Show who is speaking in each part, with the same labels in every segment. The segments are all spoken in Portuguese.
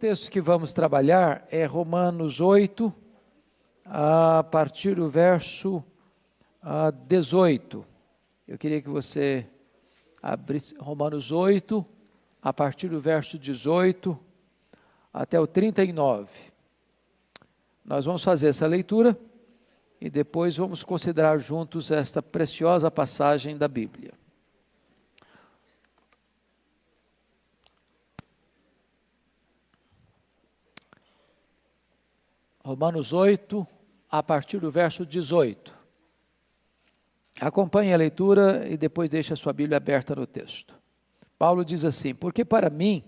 Speaker 1: texto que vamos trabalhar é Romanos 8, a partir do verso 18. Eu queria que você abrisse Romanos 8, a partir do verso 18 até o 39. Nós vamos fazer essa leitura e depois vamos considerar juntos esta preciosa passagem da Bíblia. Romanos 8, a partir do verso 18. Acompanhe a leitura e depois deixe a sua Bíblia aberta no texto. Paulo diz assim: porque para mim,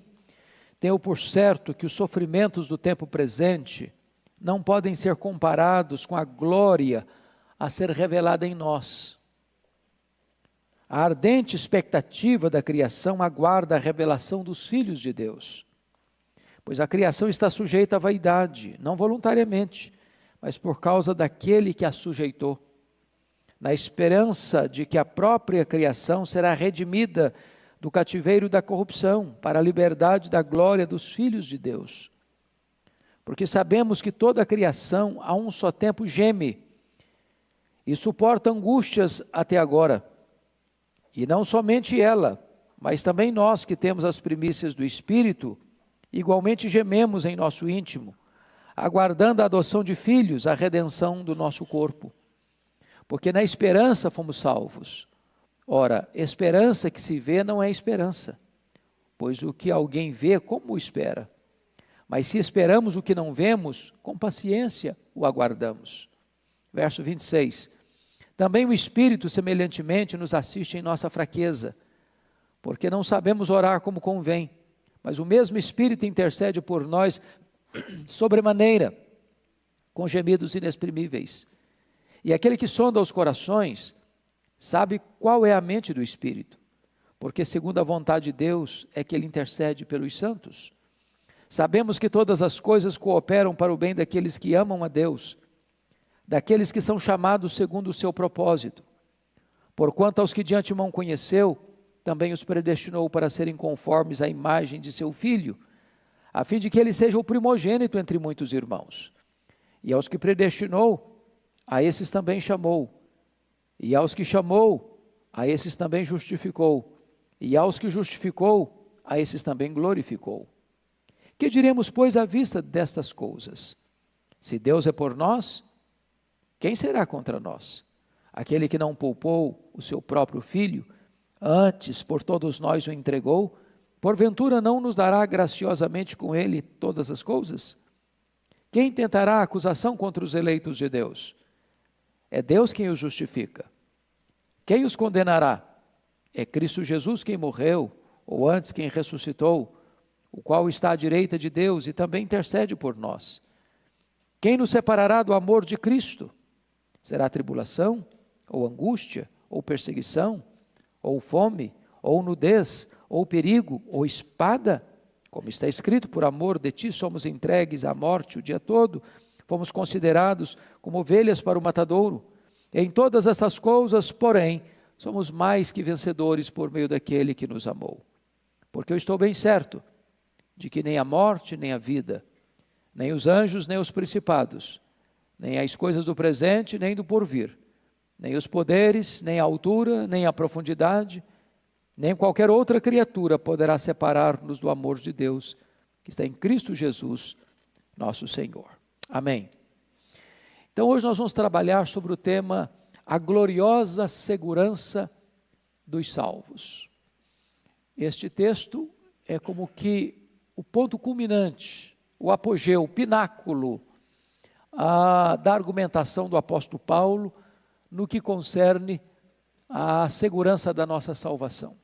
Speaker 1: tenho por certo que os sofrimentos do tempo presente não podem ser comparados com a glória a ser revelada em nós. A ardente expectativa da criação aguarda a revelação dos filhos de Deus. Pois a criação está sujeita à vaidade, não voluntariamente, mas por causa daquele que a sujeitou, na esperança de que a própria criação será redimida do cativeiro da corrupção, para a liberdade da glória dos filhos de Deus. Porque sabemos que toda a criação a um só tempo geme e suporta angústias até agora. E não somente ela, mas também nós que temos as primícias do Espírito, igualmente gememos em nosso íntimo, aguardando a adoção de filhos, a redenção do nosso corpo. Porque na esperança fomos salvos. Ora, esperança que se vê não é esperança, pois o que alguém vê, como o espera? Mas se esperamos o que não vemos, com paciência o aguardamos. Verso 26. Também o Espírito semelhantemente nos assiste em nossa fraqueza, porque não sabemos orar como convém, mas o mesmo Espírito intercede por nós sobremaneira, com gemidos inexprimíveis. E aquele que sonda os corações, sabe qual é a mente do Espírito, porque segundo a vontade de Deus é que ele intercede pelos santos. Sabemos que todas as coisas cooperam para o bem daqueles que amam a Deus, daqueles que são chamados segundo o seu propósito. Porquanto aos que de antemão conheceu, também os predestinou para serem conformes à imagem de seu Filho, a fim de que ele seja o primogênito entre muitos irmãos. E aos que predestinou, a esses também chamou. E aos que chamou, a esses também justificou. E aos que justificou, a esses também glorificou. Que diremos, pois, à vista destas coisas? Se Deus é por nós, quem será contra nós? Aquele que não poupou o seu próprio Filho, antes por todos nós o entregou, porventura não nos dará graciosamente com ele todas as coisas? Quem tentará acusação contra os eleitos de Deus? É Deus quem os justifica. Quem os condenará? É Cristo Jesus quem morreu, ou antes quem ressuscitou, o qual está à direita de Deus e também intercede por nós. Quem nos separará do amor de Cristo? Será tribulação, ou angústia, ou perseguição, ou fome, ou nudez, ou perigo, ou espada? Como está escrito, por amor de ti somos entregues à morte o dia todo, fomos considerados como ovelhas para o matadouro. Em todas essas coisas, porém, somos mais que vencedores por meio daquele que nos amou. Porque eu estou bem certo de que nem a morte, nem a vida, nem os anjos, nem os principados, nem as coisas do presente, nem do porvir, nem os poderes, nem a altura, nem a profundidade, nem qualquer outra criatura poderá separar-nos do amor de Deus, que está em Cristo Jesus, nosso Senhor. Amém. Então hoje nós vamos trabalhar sobre o tema a gloriosa segurança dos salvos. Este texto é como que o ponto culminante, o apogeu, o pináculo da argumentação do apóstolo Paulo no que concerne à segurança da nossa salvação.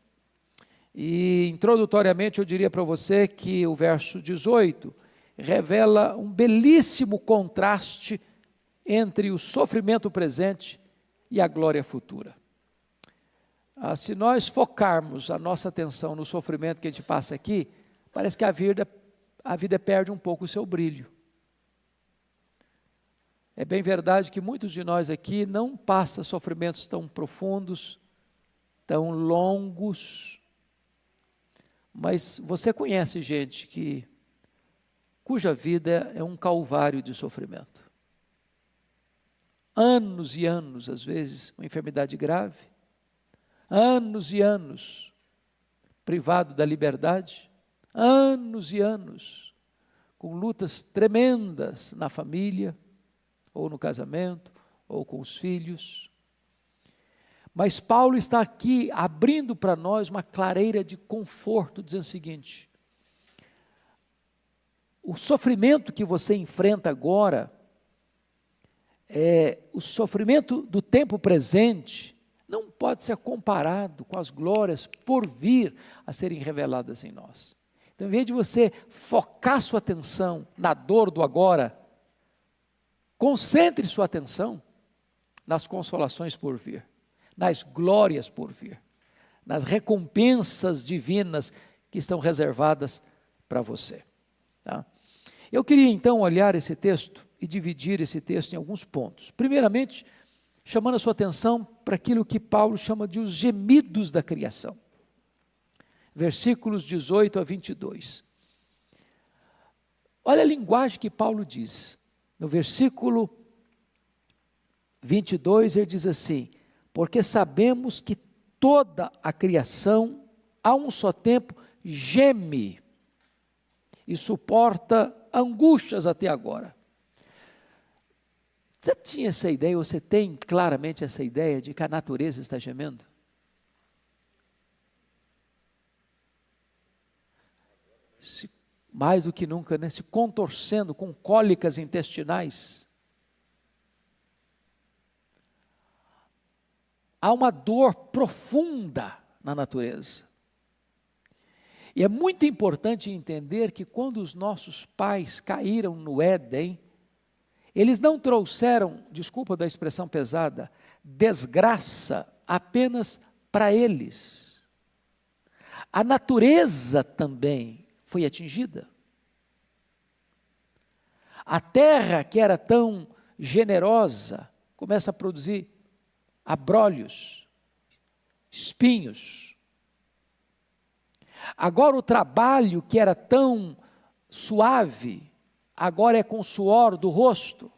Speaker 1: E introdutoriamente eu diria para você que o verso 18 revela um belíssimo contraste entre o sofrimento presente e a glória futura. Se nós focarmos a nossa atenção no sofrimento que a gente passa aqui, parece que a vida perde um pouco o seu brilho. É bem verdade que muitos de nós aqui não passam sofrimentos tão profundos, tão longos, mas você conhece gente que cuja vida é um calvário de sofrimento. Anos e anos, às vezes, uma enfermidade grave, anos e anos privado da liberdade, anos e anos com lutas tremendas na família, ou no casamento, ou com os filhos. Mas Paulo está aqui abrindo para nós uma clareira de conforto, dizendo o seguinte: o sofrimento que você enfrenta agora, o sofrimento do tempo presente, não pode ser comparado com as glórias por vir a serem reveladas em nós. Então, em vez de você focar sua atenção na dor do agora, concentre sua atenção nas consolações por vir, nas glórias por vir, nas recompensas divinas que estão reservadas para você. Tá? Eu queria então olhar esse texto e dividir esse texto em alguns pontos. Primeiramente, chamando a sua atenção para aquilo que Paulo chama de os gemidos da criação. Versículos 18 a 22. Olha a linguagem que Paulo diz. No versículo 22 ele diz assim: porque sabemos que toda a criação, a um só tempo, geme e suporta angústias até agora. Você tinha essa ideia, você tem claramente essa ideia de que a natureza está gemendo? Mais do que nunca, né? Se contorcendo com cólicas intestinais. Há uma dor profunda na natureza. E é muito importante entender que quando os nossos pais caíram no Éden, eles não trouxeram, desculpa da expressão pesada, desgraça apenas para eles. A natureza também foi atingida. A terra que era tão generosa começa a produzir abrolhos, espinhos. Agora o trabalho que era tão suave, agora é com suor do rosto.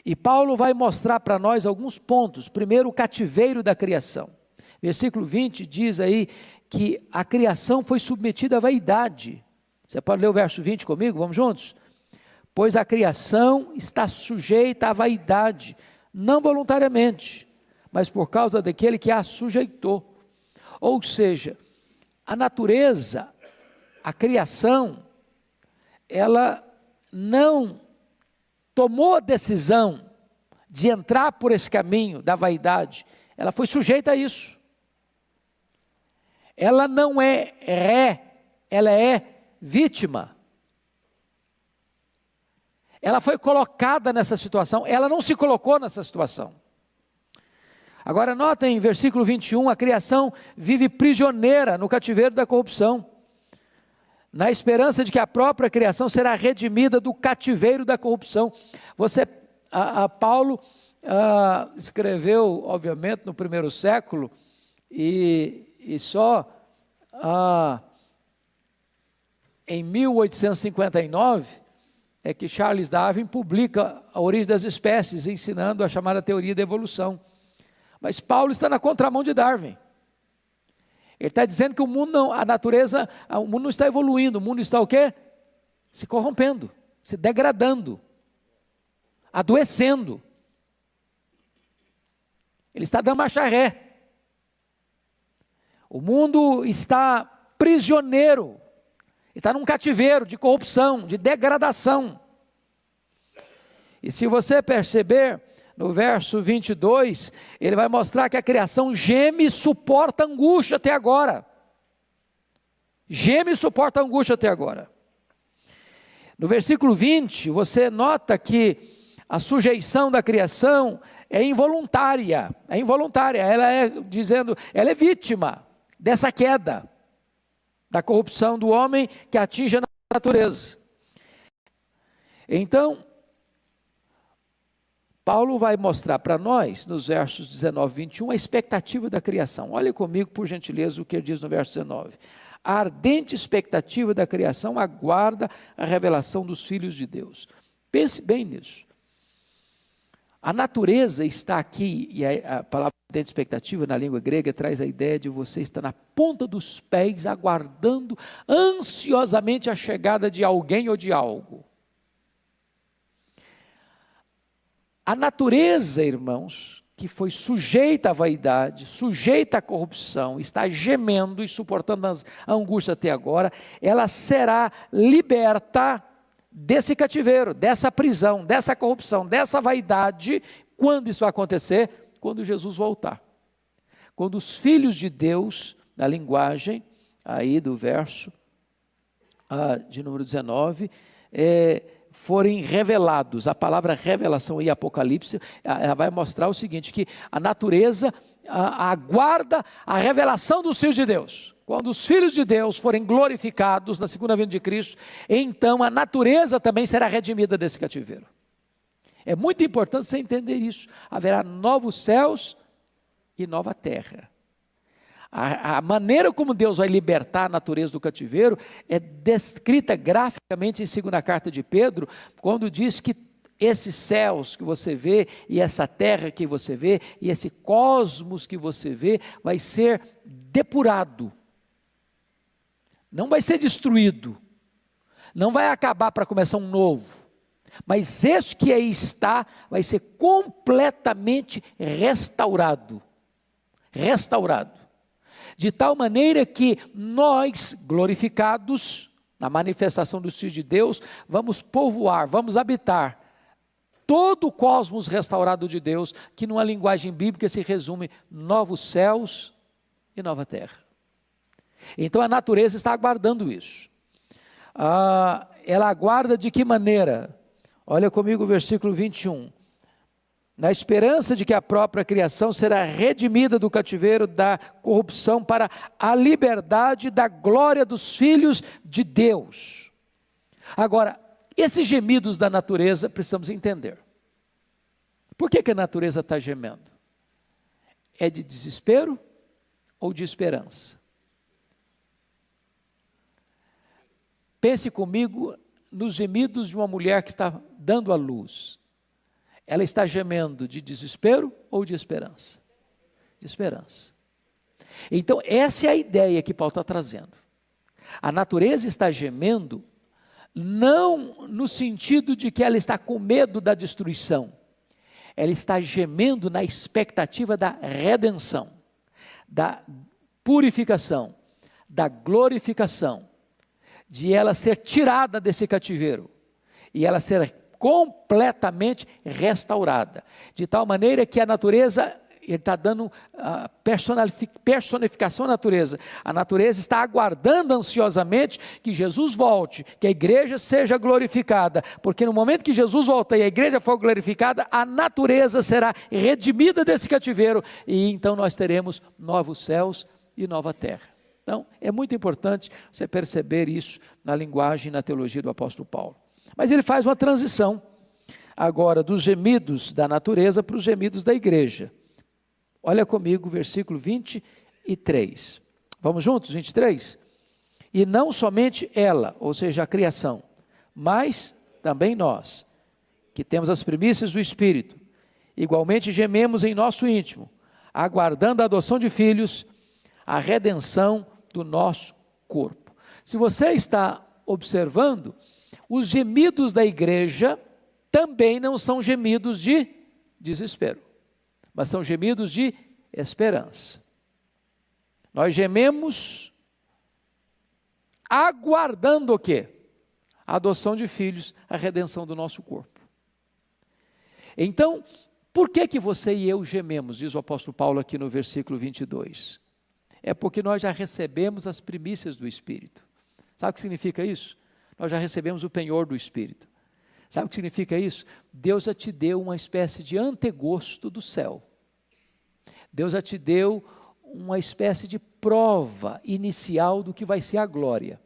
Speaker 1: E Paulo vai mostrar para nós alguns pontos. Primeiro, o cativeiro da criação. Versículo 20 diz aí que a criação foi submetida à vaidade. Você pode ler o verso 20 comigo? Vamos juntos? Pois a criação está sujeita à vaidade, não voluntariamente, mas por causa daquele que a sujeitou. Ou seja, a natureza, a criação, ela não tomou a decisão de entrar por esse caminho da vaidade, ela foi sujeita a isso. Ela não é ré, ela é vítima. Ela foi colocada nessa situação, ela não se colocou nessa situação. Agora notem em versículo 21, a criação vive prisioneira no cativeiro da corrupção, na esperança de que a própria criação será redimida do cativeiro da corrupção. Paulo escreveu, obviamente, no primeiro século, e só em 1859 é que Charles Darwin publica A Origem das Espécies, ensinando a chamada teoria da evolução. Mas Paulo está na contramão de Darwin. Ele está dizendo que o mundo não, a natureza, o mundo não está evoluindo, o mundo está o quê? Se corrompendo, se degradando, adoecendo. Ele está dando marcha ré. O mundo está prisioneiro, está num cativeiro de corrupção, de degradação. E se você perceber, no verso 22, ele vai mostrar que a criação geme e suporta angústia até agora. Geme e suporta angústia até agora. No versículo 20, você nota que a sujeição da criação é involuntária, ela é vítima dessa queda, da corrupção do homem que atinge a natureza. Então, Paulo vai mostrar para nós, nos versos 19 e 21, a expectativa da criação. Olhe comigo, por gentileza, o que ele diz no verso 19. A ardente expectativa da criação aguarda a revelação dos filhos de Deus. Pense bem nisso. A natureza está aqui, e a palavra ardente expectativa na língua grega traz a ideia de você estar na ponta dos pés, aguardando ansiosamente a chegada de alguém ou de algo. A natureza, irmãos, que foi sujeita à vaidade, sujeita à corrupção, está gemendo e suportando a angústia até agora, ela será liberta desse cativeiro, dessa prisão, dessa corrupção, dessa vaidade. Quando isso vai acontecer? Quando Jesus voltar. Quando os filhos de Deus, na linguagem aí do verso de número 19, forem revelados. A palavra revelação em Apocalipse, ela vai mostrar o seguinte, que a natureza aguarda a revelação dos filhos de Deus. Quando os filhos de Deus forem glorificados na segunda vinda de Cristo, então a natureza também será redimida desse cativeiro. É muito importante você entender isso. Haverá novos céus e nova terra. A maneira como Deus vai libertar a natureza do cativeiro é descrita graficamente em 2ª carta de Pedro, quando diz que esses céus que você vê, e essa terra que você vê, e esse cosmos que você vê, vai ser depurado. Não vai ser destruído, não vai acabar para começar um novo, mas esse que aí está, vai ser completamente restaurado, de tal maneira que nós, glorificados, na manifestação dos filhos de Deus, vamos povoar, vamos habitar, todo o cosmos restaurado de Deus, que numa linguagem bíblica se resume, novos céus e nova terra. Então a natureza está aguardando isso. Ela aguarda de que maneira? Olha comigo o versículo 21. Na esperança de que a própria criação será redimida do cativeiro da corrupção para a liberdade da glória dos filhos de Deus. Agora, esses gemidos da natureza precisamos entender. Por que a natureza está gemendo? É de desespero ou de esperança? Pense comigo nos gemidos de uma mulher que está dando à luz. Ela está gemendo de desespero ou de esperança? De esperança. Então, essa é a ideia que Paulo está trazendo. A natureza está gemendo, não no sentido de que ela está com medo da destruição. Ela está gemendo na expectativa da redenção, da purificação, da glorificação, de ela ser tirada desse cativeiro, e ela ser completamente restaurada, de tal maneira que a natureza, ele está dando personificação à natureza, a natureza está aguardando ansiosamente que Jesus volte, que a igreja seja glorificada, porque no momento que Jesus volta e a igreja for glorificada, a natureza será redimida desse cativeiro, e então nós teremos novos céus e nova terra. Então, é muito importante você perceber isso na linguagem e na teologia do apóstolo Paulo. Mas ele faz uma transição agora dos gemidos da natureza para os gemidos da igreja. Olha comigo o versículo 23. Vamos juntos, 23? E não somente ela, ou seja, a criação, mas também nós, que temos as primícias do Espírito, igualmente gememos em nosso íntimo, aguardando a adoção de filhos, a redenção do nosso corpo. Se você está observando, os gemidos da igreja também não são gemidos de desespero, mas são gemidos de esperança. Nós gememos aguardando o quê? A adoção de filhos, a redenção do nosso corpo. Então, por que você e eu gememos, diz o apóstolo Paulo aqui no versículo 22? É porque nós já recebemos as primícias do Espírito. Sabe o que significa isso? Nós já recebemos o penhor do Espírito. Sabe o que significa isso? Deus já te deu uma espécie de antegosto do céu. Deus já te deu uma espécie de prova inicial do que vai ser a glória.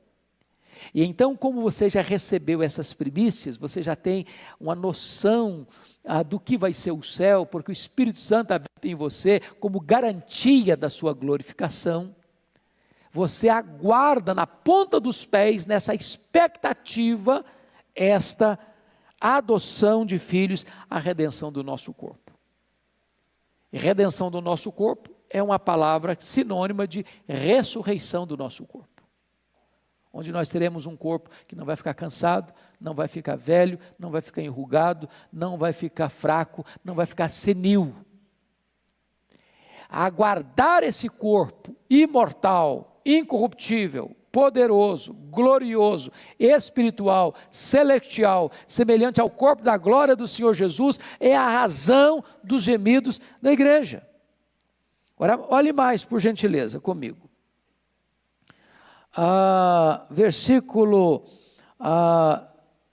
Speaker 1: E então, como você já recebeu essas primícias, você já tem uma noção do que vai ser o céu, porque o Espírito Santo habita em você como garantia da sua glorificação. você aguarda na ponta dos pés, nessa expectativa, esta adoção de filhos, a redenção do nosso corpo. E redenção do nosso corpo é uma palavra sinônima de ressurreição do nosso corpo. Onde nós teremos um corpo que não vai ficar cansado, não vai ficar velho, não vai ficar enrugado, não vai ficar fraco, não vai ficar senil. Aguardar esse corpo imortal, incorruptível, poderoso, glorioso, espiritual, celestial, semelhante ao corpo da glória do Senhor Jesus, é a razão dos gemidos da igreja. Agora, olhe mais, por gentileza, comigo. Versículo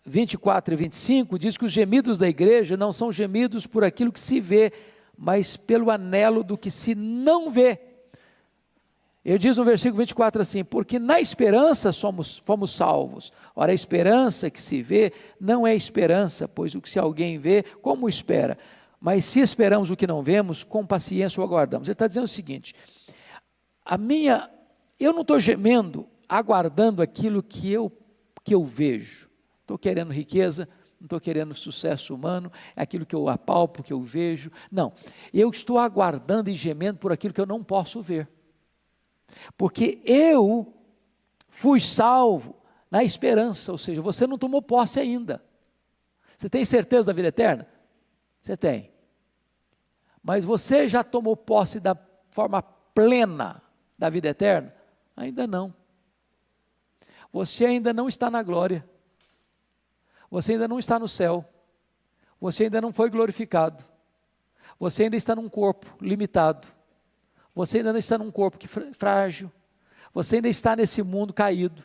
Speaker 1: 24 e 25, diz que os gemidos da igreja não são gemidos por aquilo que se vê, mas pelo anelo do que se não vê. Ele diz no versículo 24 assim: porque na esperança fomos salvos. Ora, a esperança que se vê não é esperança, pois o que se alguém vê, como espera? Mas se esperamos o que não vemos, com paciência o aguardamos. Ele está dizendo o seguinte: eu não estou gemendo, aguardando aquilo que eu vejo. Estou querendo riqueza, não estou querendo sucesso humano, é aquilo que eu apalpo, que eu vejo. Não, eu estou aguardando e gemendo por aquilo que eu não posso ver. Porque eu fui salvo na esperança, ou seja, você não tomou posse ainda. Você tem certeza da vida eterna? Você tem. Mas você já tomou posse da forma plena da vida eterna? Ainda não. Você ainda não está na glória. Você ainda não está no céu. Você ainda não foi glorificado. Você ainda está num corpo limitado. Você ainda não está num corpo frágil. Você ainda está nesse mundo caído.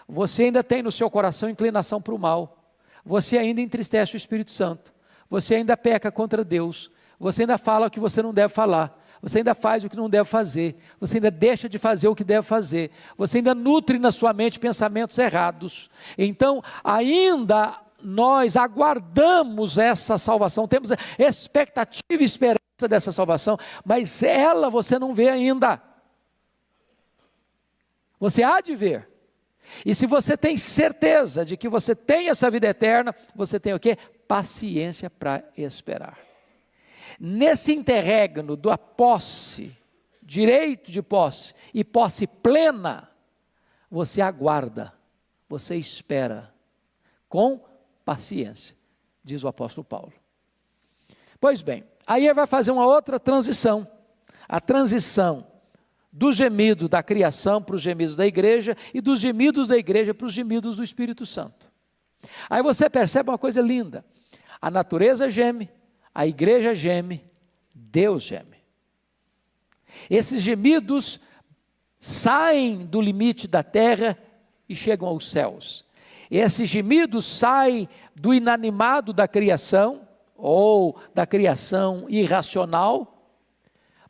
Speaker 1: Você ainda tem no seu coração inclinação para o mal. Você ainda entristece o Espírito Santo. Você ainda peca contra Deus. Você ainda fala o que você não deve falar. Você ainda faz o que não deve fazer. Você ainda deixa de fazer o que deve fazer. Você ainda nutre na sua mente pensamentos errados. Então, ainda nós aguardamos essa salvação. Temos expectativa e esperança dessa salvação. Mas ela você não vê ainda. Você há de ver. E se você tem certeza de que você tem essa vida eterna, você tem o quê? Paciência para esperar. Nesse interregno da posse, direito de posse e posse plena, você aguarda, você espera, com paciência, diz o apóstolo Paulo. Pois bem, aí ele vai fazer uma outra transição, a transição do gemido da criação para os gemidos da igreja e dos gemidos da igreja para os gemidos do Espírito Santo. Aí você percebe uma coisa linda, a natureza geme, a igreja geme, Deus geme. Esses gemidos saem do limite da terra e chegam aos céus. Esses gemidos saem do inanimado da criação, ou da criação irracional,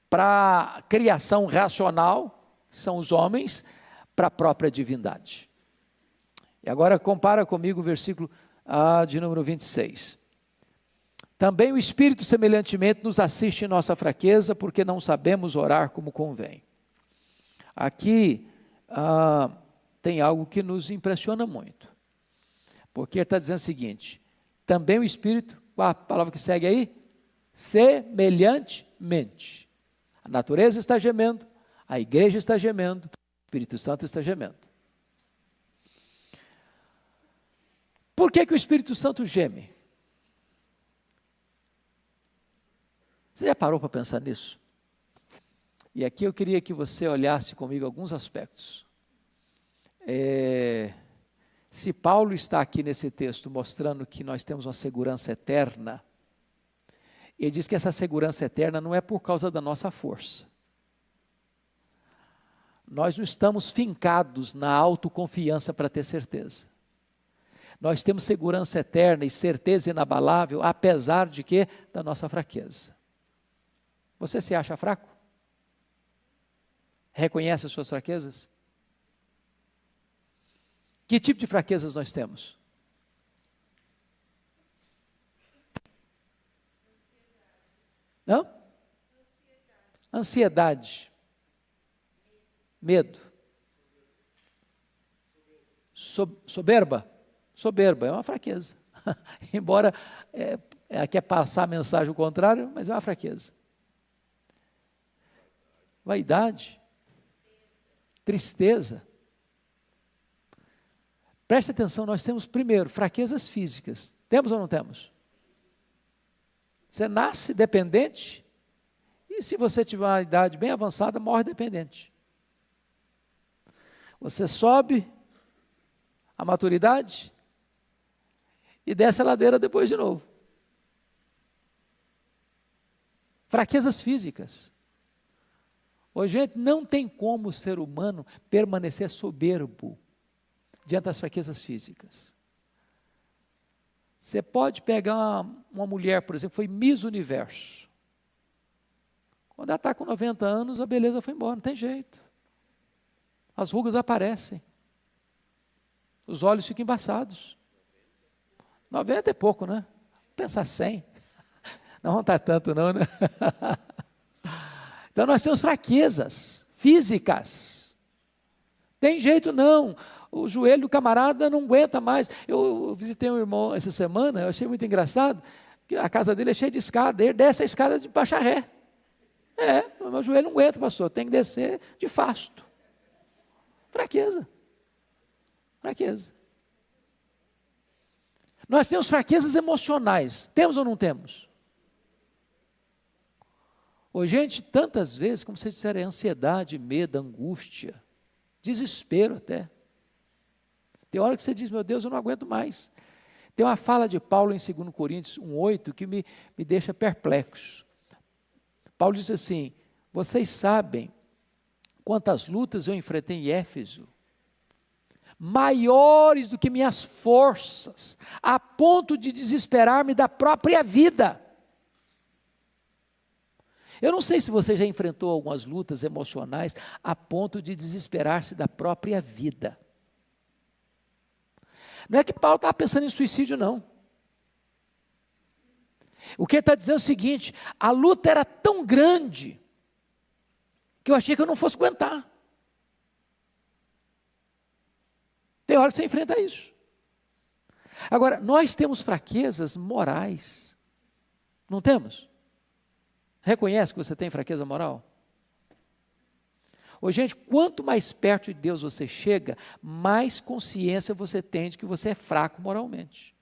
Speaker 1: para a criação racional, que são os homens, para a própria divindade. E agora compara comigo o versículo de número 26. Também o Espírito semelhantemente nos assiste em nossa fraqueza, porque não sabemos orar como convém. Aqui tem algo que nos impressiona muito, porque ele está dizendo o seguinte: também o Espírito, qual a palavra que segue aí? Semelhantemente. A natureza está gemendo, a igreja está gemendo, o Espírito Santo está gemendo. Por que o Espírito Santo geme? Você já parou para pensar nisso? E aqui eu queria que você olhasse comigo alguns aspectos. Se Paulo está aqui nesse texto mostrando que nós temos uma segurança eterna, ele diz que essa segurança eterna não é por causa da nossa força. Nós não estamos fincados na autoconfiança para ter certeza. Nós temos segurança eterna e certeza inabalável, apesar de quê? Da nossa fraqueza. Você se acha fraco? Reconhece as suas fraquezas? Que tipo de fraquezas nós temos? Não? Ansiedade. Medo. Soberba é uma fraqueza. Embora quer passar a mensagem ao contrário, mas é uma fraqueza. Vaidade, tristeza. Preste atenção, nós temos primeiro fraquezas físicas. Temos ou não temos? Você nasce dependente e se você tiver uma idade bem avançada, morre dependente. Você sobe a maturidade e desce a ladeira depois de novo. Fraquezas físicas. Hoje, gente, não tem como o ser humano permanecer soberbo diante das fraquezas físicas. Você pode pegar uma mulher, por exemplo, foi Miss Universo. Quando ela está com 90 anos, a beleza foi embora, não tem jeito. As rugas aparecem. Os olhos ficam embaçados. 90 é pouco, né? Pensar 100. Não está tanto não, né? Então nós temos fraquezas físicas. Tem jeito não. O joelho do camarada não aguenta mais. Eu visitei um irmão essa semana, eu achei muito engraçado, que a casa dele é cheia de escada, ele desce a escada de baixa ré. O meu joelho não aguenta, pastor, tem que descer de fasto. Fraqueza. Nós temos fraquezas emocionais, temos ou não temos? Hoje, gente, tantas vezes, como vocês disseram, é ansiedade, medo, angústia, desespero até. Tem hora que você diz, meu Deus, eu não aguento mais. Tem uma fala de Paulo em 2 Coríntios 1,8 que me deixa perplexo. Paulo diz assim, vocês sabem quantas lutas eu enfrentei em Éfeso, maiores do que minhas forças, a ponto de desesperar-me da própria vida. Eu não sei se você já enfrentou algumas lutas emocionais a ponto de desesperar-se da própria vida. Não é que Paulo estava pensando em suicídio, não. O que ele está dizendo é o seguinte, a luta era tão grande, que eu achei que eu não fosse aguentar. Tem hora que você enfrenta isso. Agora, nós temos fraquezas morais, não temos? Reconhece que você tem fraqueza moral? Ô, gente, quanto mais perto de Deus você chega, mais consciência você tem de que você é fraco moralmente.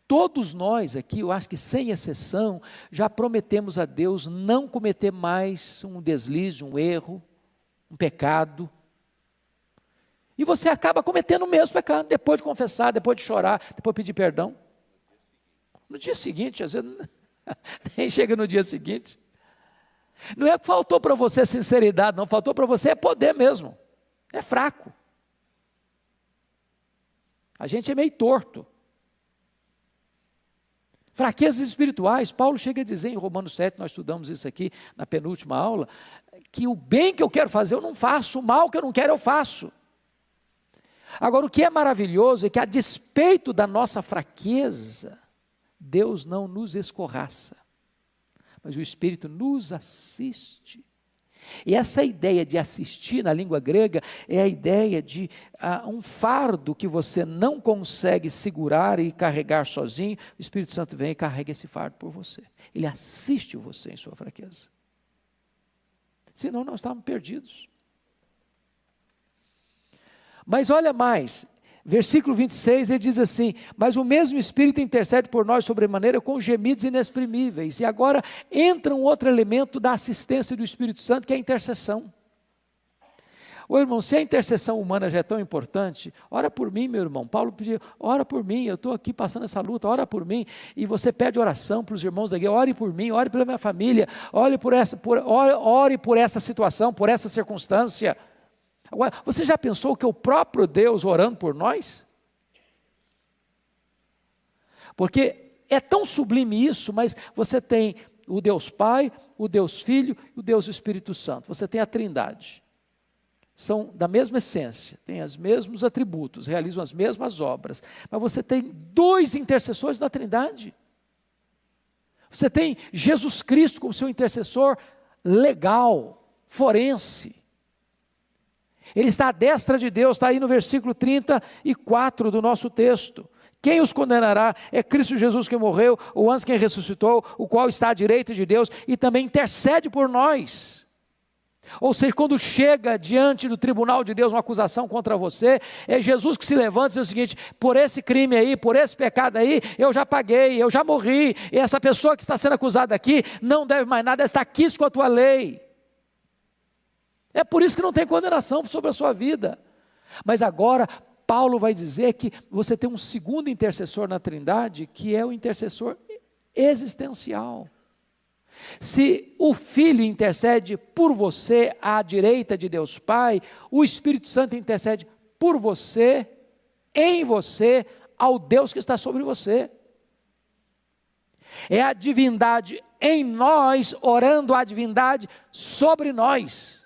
Speaker 1: Todos nós aqui, eu acho que sem exceção, já prometemos a Deus não cometer mais um deslize, um erro, um pecado. E você acaba cometendo o mesmo pecado, depois de confessar, depois de chorar, depois de pedir perdão. No dia seguinte, às vezes, nem chega no dia seguinte. Não é que faltou para você sinceridade, não, faltou para você poder mesmo. É fraco. A gente é meio torto. Fraquezas espirituais, Paulo chega a dizer em Romanos 7, nós estudamos isso aqui na penúltima aula, que o bem que eu quero fazer eu não faço, o mal que eu não quero eu faço. Agora, o que é maravilhoso é que, a despeito da nossa fraqueza, Deus não nos escorraça, mas o Espírito nos assiste. E essa ideia de assistir na língua grega é a ideia de um fardo que você não consegue segurar e carregar sozinho, o Espírito Santo vem e carrega esse fardo por você. Ele assiste você em sua fraqueza. Senão nós estávamos perdidos. Mas olha mais, versículo 26, ele diz assim, mas o mesmo Espírito intercede por nós sobremaneira com gemidos inexprimíveis. E agora entra um outro elemento da assistência do Espírito Santo, que é a intercessão. Ô irmão, se a intercessão humana já é tão importante, ora por mim, meu irmão. Paulo pediu, ora por mim, eu estou aqui passando essa luta, ora por mim. E você pede oração para os irmãos da igreja, ore por mim, ore pela minha família, ore por essa situação, por essa circunstância. Agora, você já pensou que é o próprio Deus orando por nós? Porque é tão sublime isso, mas você tem o Deus Pai, o Deus Filho e o Deus Espírito Santo. Você tem a Trindade. São da mesma essência, têm os mesmos atributos, realizam as mesmas obras. Mas você tem dois intercessores da Trindade. Você tem Jesus Cristo como seu intercessor legal, forense. Ele está à destra de Deus, está aí no versículo 34 do nosso texto. Quem os condenará? É Cristo Jesus que morreu, o antes quem ressuscitou, o qual está à direita de Deus e também intercede por nós. Ou seja, quando chega diante do tribunal de Deus uma acusação contra você, é Jesus que se levanta e diz o seguinte: por esse crime aí, por esse pecado aí, eu já paguei, eu já morri, e essa pessoa que está sendo acusada aqui, não deve mais nada, está aqui com a tua lei. É por isso que não tem condenação sobre a sua vida. Mas agora, Paulo vai dizer que você tem um segundo intercessor na Trindade, que é o intercessor existencial. Se o Filho intercede por você à direita de Deus Pai, o Espírito Santo intercede por você, em você, ao Deus que está sobre você. É a divindade em nós, orando a divindade sobre nós.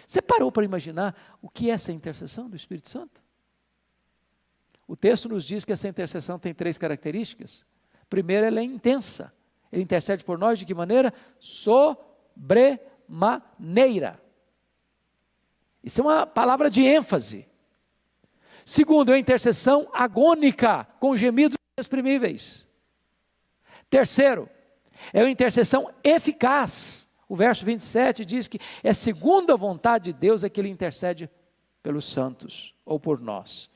Speaker 1: Você parou para imaginar o que é essa intercessão do Espírito Santo? O texto nos diz que essa intercessão tem 3 características. Primeiro, ela é intensa. Ele intercede por nós de que maneira? Sobremaneira. Isso é uma palavra de ênfase. Segundo, é a intercessão agônica, com gemidos inexprimíveis. Terceiro, é a intercessão eficaz. O verso 27 diz que é segundo a vontade de Deus é que Ele intercede pelos santos, ou por nós.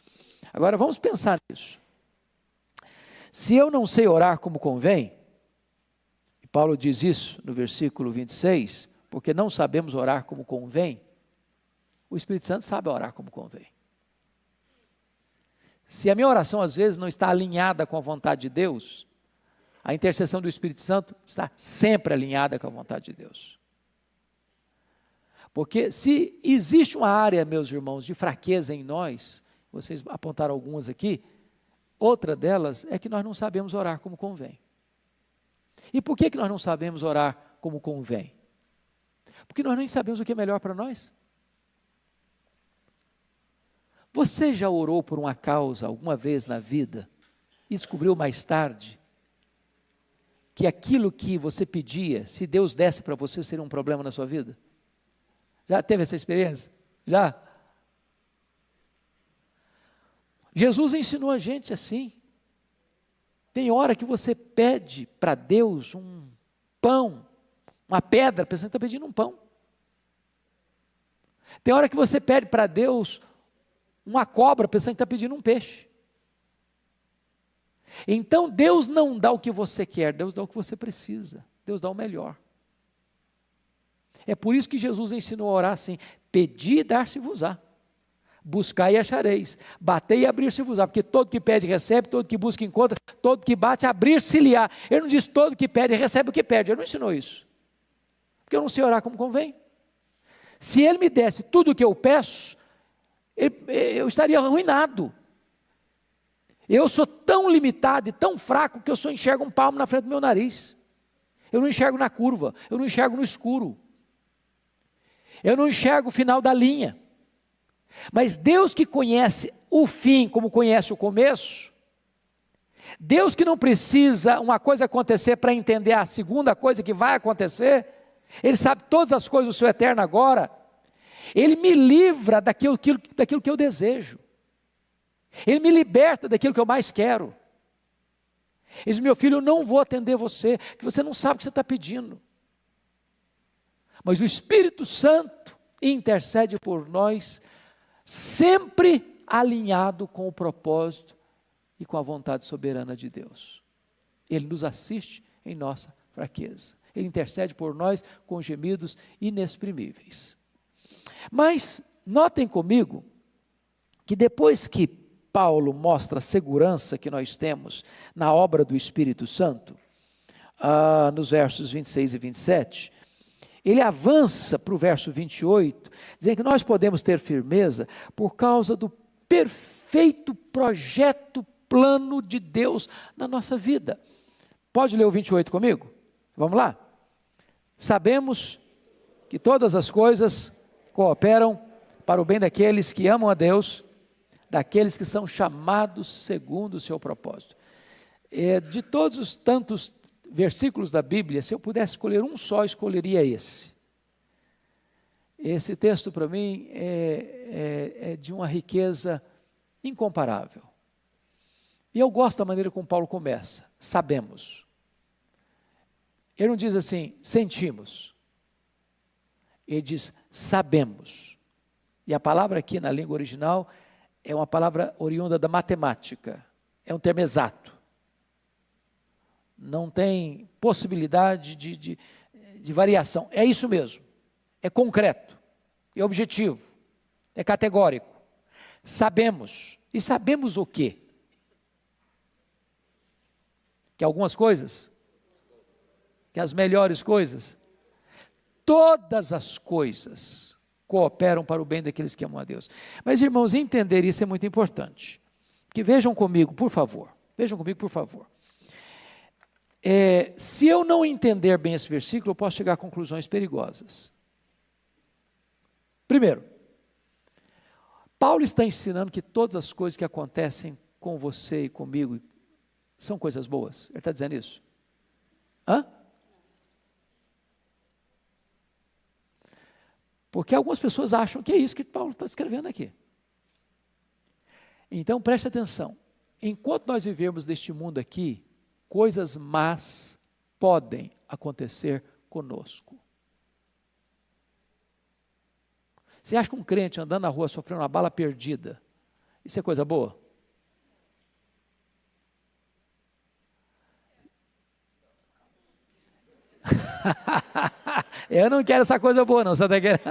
Speaker 1: Agora vamos pensar nisso. Se eu não sei orar como convém, e Paulo diz isso no versículo 26, porque não sabemos orar como convém, o Espírito Santo sabe orar como convém. Se a minha oração às vezes não está alinhada com a vontade de Deus, a intercessão do Espírito Santo está sempre alinhada com a vontade de Deus. Porque se existe uma área, meus irmãos, de fraqueza em nós, vocês apontaram algumas aqui, outra delas é que nós não sabemos orar como convém. E por que nós não sabemos orar como convém? Porque nós nem sabemos o que é melhor para nós. Você já orou por uma causa alguma vez na vida e descobriu mais tarde que aquilo que você pedia, se Deus desse para você, seria um problema na sua vida? Já teve essa experiência? Já? Jesus ensinou a gente assim. Tem hora que você pede para Deus um pão, uma pedra, pensando que está pedindo um pão. Tem hora que você pede para Deus uma cobra, pensando que está pedindo um peixe. Então Deus não dá o que você quer, Deus dá o que você precisa, Deus dá o melhor. É por isso que Jesus ensinou a orar assim: pedi e dar-se-vos-á, buscai e achareis, batei e abrir-se-vos-á, porque todo que pede recebe, todo que busca encontra, todo que bate abrir-se-lhe-á. Ele não diz todo que pede recebe o que pede, ele não ensinou isso, porque eu não sei orar como convém. Se Ele me desse tudo o que eu peço, eu estaria arruinado. Eu sou tão limitado e tão fraco que eu só enxergo um palmo na frente do meu nariz. Eu não enxergo na curva, eu não enxergo no escuro. Eu não enxergo o final da linha. Mas Deus que conhece o fim como conhece o começo, Deus que não precisa uma coisa acontecer para entender a segunda coisa que vai acontecer, Ele sabe todas as coisas do seu eterno agora, Ele me livra daquilo que eu desejo. Ele me liberta daquilo que eu mais quero. Ele diz: meu filho, eu não vou atender você, que você não sabe o que você está pedindo. Mas o Espírito Santo intercede por nós, sempre alinhado com o propósito e com a vontade soberana de Deus. Ele nos assiste em nossa fraqueza. Ele intercede por nós com gemidos inexprimíveis. Mas notem comigo que depois que Paulo mostra a segurança que nós temos na obra do Espírito Santo, nos versos 26 e 27, ele avança para o verso 28, dizendo que nós podemos ter firmeza por causa do perfeito projeto, plano de Deus na nossa vida. Pode ler o 28 comigo? Vamos lá? Sabemos que todas as coisas cooperam para o bem daqueles que amam a Deus, daqueles que são chamados segundo o seu propósito. De todos os tantos versículos da Bíblia, se eu pudesse escolher um só, escolheria esse. Esse texto para mim é de uma riqueza incomparável. E eu gosto da maneira como Paulo começa, sabemos. Ele não diz assim, sentimos. Ele diz, sabemos. E a palavra aqui na língua original é uma palavra oriunda da matemática. É um termo exato. Não tem possibilidade de variação. É isso mesmo. É concreto. É objetivo. É categórico. Sabemos. E sabemos o quê? Que algumas coisas, que as melhores coisas, todas as coisas cooperam para o bem daqueles que amam a Deus. Mas, irmãos, entender isso é muito importante. Porque vejam comigo, por favor. Se eu não entender bem esse versículo, eu posso chegar a conclusões perigosas. Primeiro, Paulo está ensinando que todas as coisas que acontecem com você e comigo são coisas boas. Ele está dizendo isso? Porque algumas pessoas acham que é isso que Paulo está escrevendo aqui. Então preste atenção. Enquanto nós vivemos neste mundo aqui, coisas más podem acontecer conosco. Você acha que um crente andando na rua sofrendo uma bala perdida, isso é coisa boa? Eu não quero essa coisa boa não, você está querendo?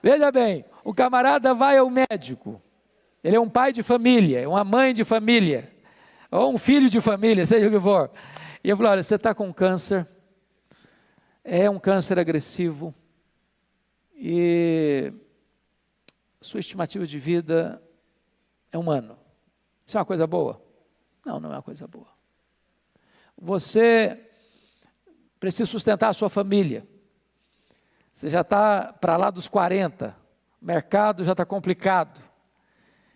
Speaker 1: Veja bem, o camarada vai ao médico, ele é um pai de família, é uma mãe de família, ou um filho de família, seja o que for, e eu falo, olha, você está com câncer, é um câncer agressivo, e sua estimativa de vida é 1 ano, isso é uma coisa boa? Não, não é uma coisa boa. Você precisa sustentar a sua família, você já está para lá dos 40, o mercado já está complicado,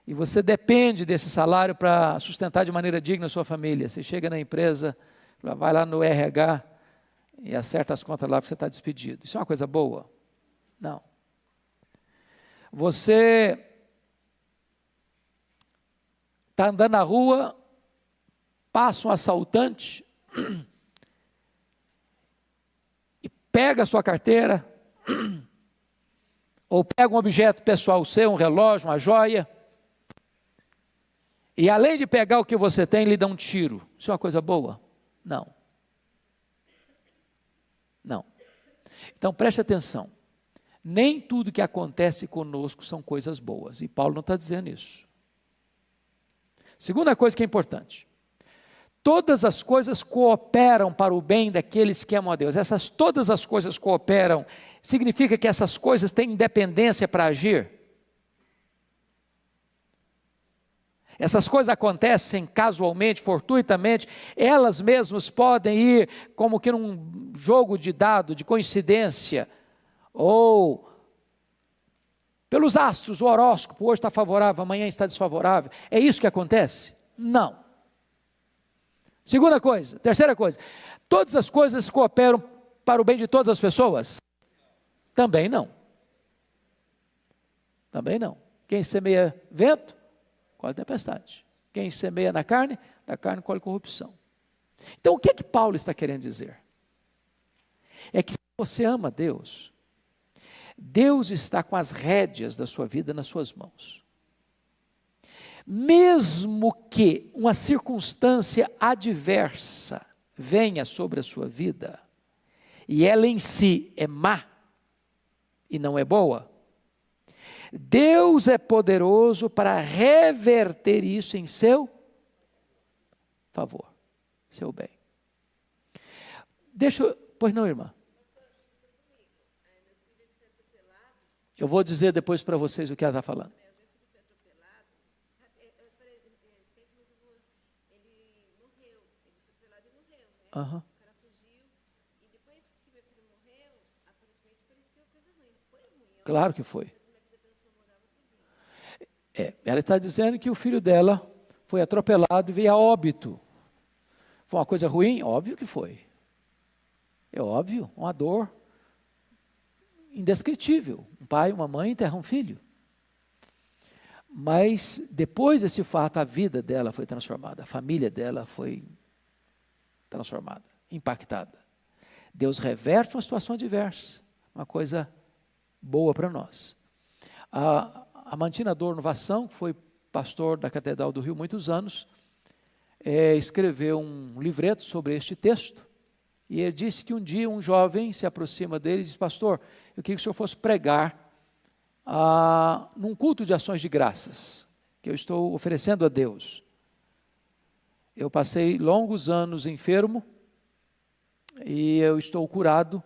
Speaker 1: e você depende desse salário para sustentar de maneira digna a sua família. Você chega na empresa, vai lá no RH e acerta as contas lá porque você está despedido. Isso é uma coisa boa? Não. Você está andando na rua, passa um assaltante e pega a sua carteira, ou pega um objeto pessoal seu, um relógio, uma joia, e além de pegar o que você tem, lhe dá um tiro. Isso é uma coisa boa? Não. Não. Então preste atenção, nem tudo que acontece conosco são coisas boas, e Paulo não está dizendo isso. Segunda coisa que é importante, todas as coisas cooperam para o bem daqueles que amam a Deus. Todas as coisas cooperam, significa que essas coisas têm independência para agir? Essas coisas acontecem casualmente, fortuitamente, elas mesmas podem ir como que num jogo de dado, de coincidência, ou pelos astros, o horóscopo, hoje está favorável, amanhã está desfavorável. É isso que acontece? Não. Segunda coisa, terceira coisa, todas as coisas cooperam para o bem de todas as pessoas? Também não. Também não. Quem semeia vento, colhe tempestade. Quem semeia na carne, da carne colhe corrupção. Então o que é que Paulo está querendo dizer? É que se você ama Deus, Deus está com as rédeas da sua vida nas suas mãos. Mesmo que uma circunstância adversa venha sobre a sua vida, e ela em si é má, e não é boa, Deus é poderoso para reverter isso em seu favor, seu bem. Pois não, irmã? Eu vou dizer depois para vocês o que ela está falando. Uhum. O cara fugiu, e depois que meu filho morreu, aparentemente parecia coisa ruim, não foi ruim. Claro que foi. Ela está dizendo que o filho dela foi atropelado e veio a óbito. Foi uma coisa ruim? Óbvio que foi. É óbvio, uma dor indescritível. Um pai e uma mãe enterram um filho. Mas depois desse fato, a vida dela foi transformada, a família dela foi transformada, impactada. Deus reverte uma situação adversa, uma coisa boa para nós. A Mantina Adorno Vassão, que foi pastor da Catedral do Rio muitos anos, escreveu um livreto sobre este texto, e ele disse que um dia um jovem se aproxima dele e diz: pastor, eu queria que o senhor fosse pregar num culto de ações de graças, que eu estou oferecendo a Deus. Eu passei longos anos enfermo, e eu estou curado,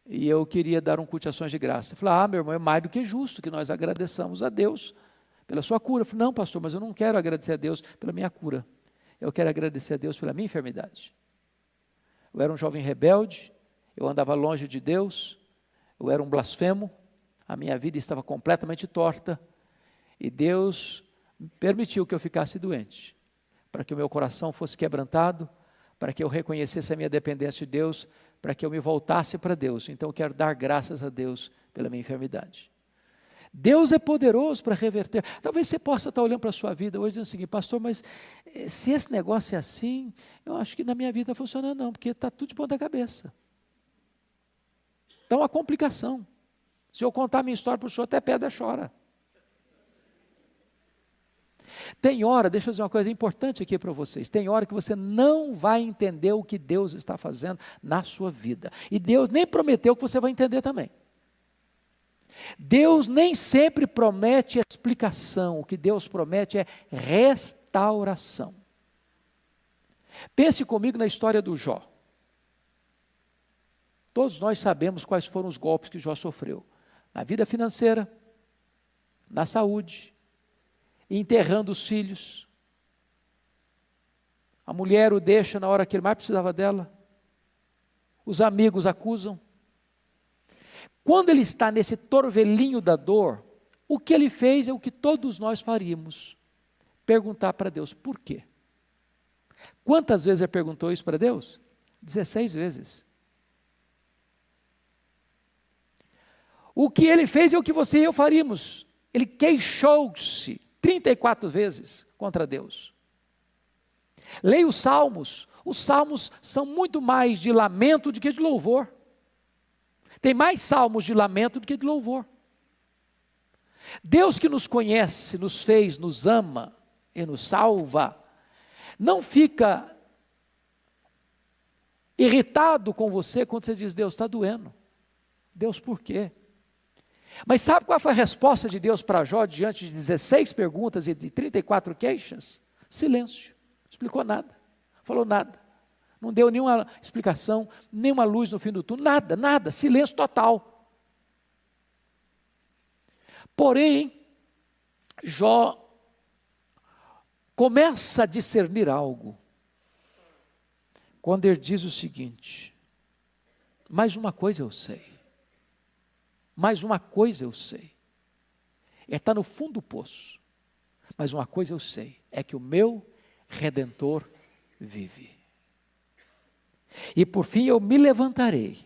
Speaker 1: e eu queria dar um culto de ações de graça. Eu falei: meu irmão, é mais do que justo que nós agradeçamos a Deus pela sua cura. Eu falei: não, pastor, mas eu não quero agradecer a Deus pela minha cura, eu quero agradecer a Deus pela minha enfermidade. Eu era um jovem rebelde, eu andava longe de Deus, eu era um blasfemo, a minha vida estava completamente torta, e Deus permitiu que eu ficasse doente, para que o meu coração fosse quebrantado, para que eu reconhecesse a minha dependência de Deus, para que eu me voltasse para Deus. Então eu quero dar graças a Deus pela minha enfermidade. Deus é poderoso para reverter. Talvez você possa estar olhando para a sua vida hoje dizendo o seguinte: pastor, mas se esse negócio é assim, eu acho que na minha vida funciona não, porque está tudo de ponta cabeça. Então a complicação. Se eu contar a minha história para o senhor, até pedra chora. Tem hora, deixa eu dizer uma coisa importante aqui para vocês, tem hora que você não vai entender o que Deus está fazendo na sua vida, e Deus nem prometeu que você vai entender também. Deus nem sempre promete explicação, o que Deus promete é restauração. Pense comigo na história do Jó. Todos nós sabemos quais foram os golpes que Jó sofreu, na vida financeira, na saúde, enterrando os filhos. A mulher o deixa na hora que ele mais precisava dela. Os amigos acusam. Quando ele está nesse torvelinho da dor, o que ele fez é o que todos nós faríamos: perguntar para Deus por quê. Quantas vezes ele perguntou isso para Deus? 16 vezes. O que ele fez é o que você e eu faríamos: ele queixou-se 34 vezes contra Deus. Leia os salmos são muito mais de lamento do que de louvor. Tem mais salmos de lamento do que de louvor. Deus que nos conhece, nos fez, nos ama e nos salva, não fica irritado com você quando você diz: Deus, está doendo. Deus, por quê? Mas sabe qual foi a resposta de Deus para Jó diante de 16 perguntas e de 34 queixas? Silêncio, não explicou nada, falou nada, não deu nenhuma explicação, nenhuma luz no fim do túnel, nada, silêncio total. Porém, Jó começa a discernir algo, quando ele diz o seguinte: mais uma coisa eu sei. Mas uma coisa eu sei, está no fundo do poço, mas uma coisa eu sei, é que o meu Redentor vive. E por fim eu me levantarei,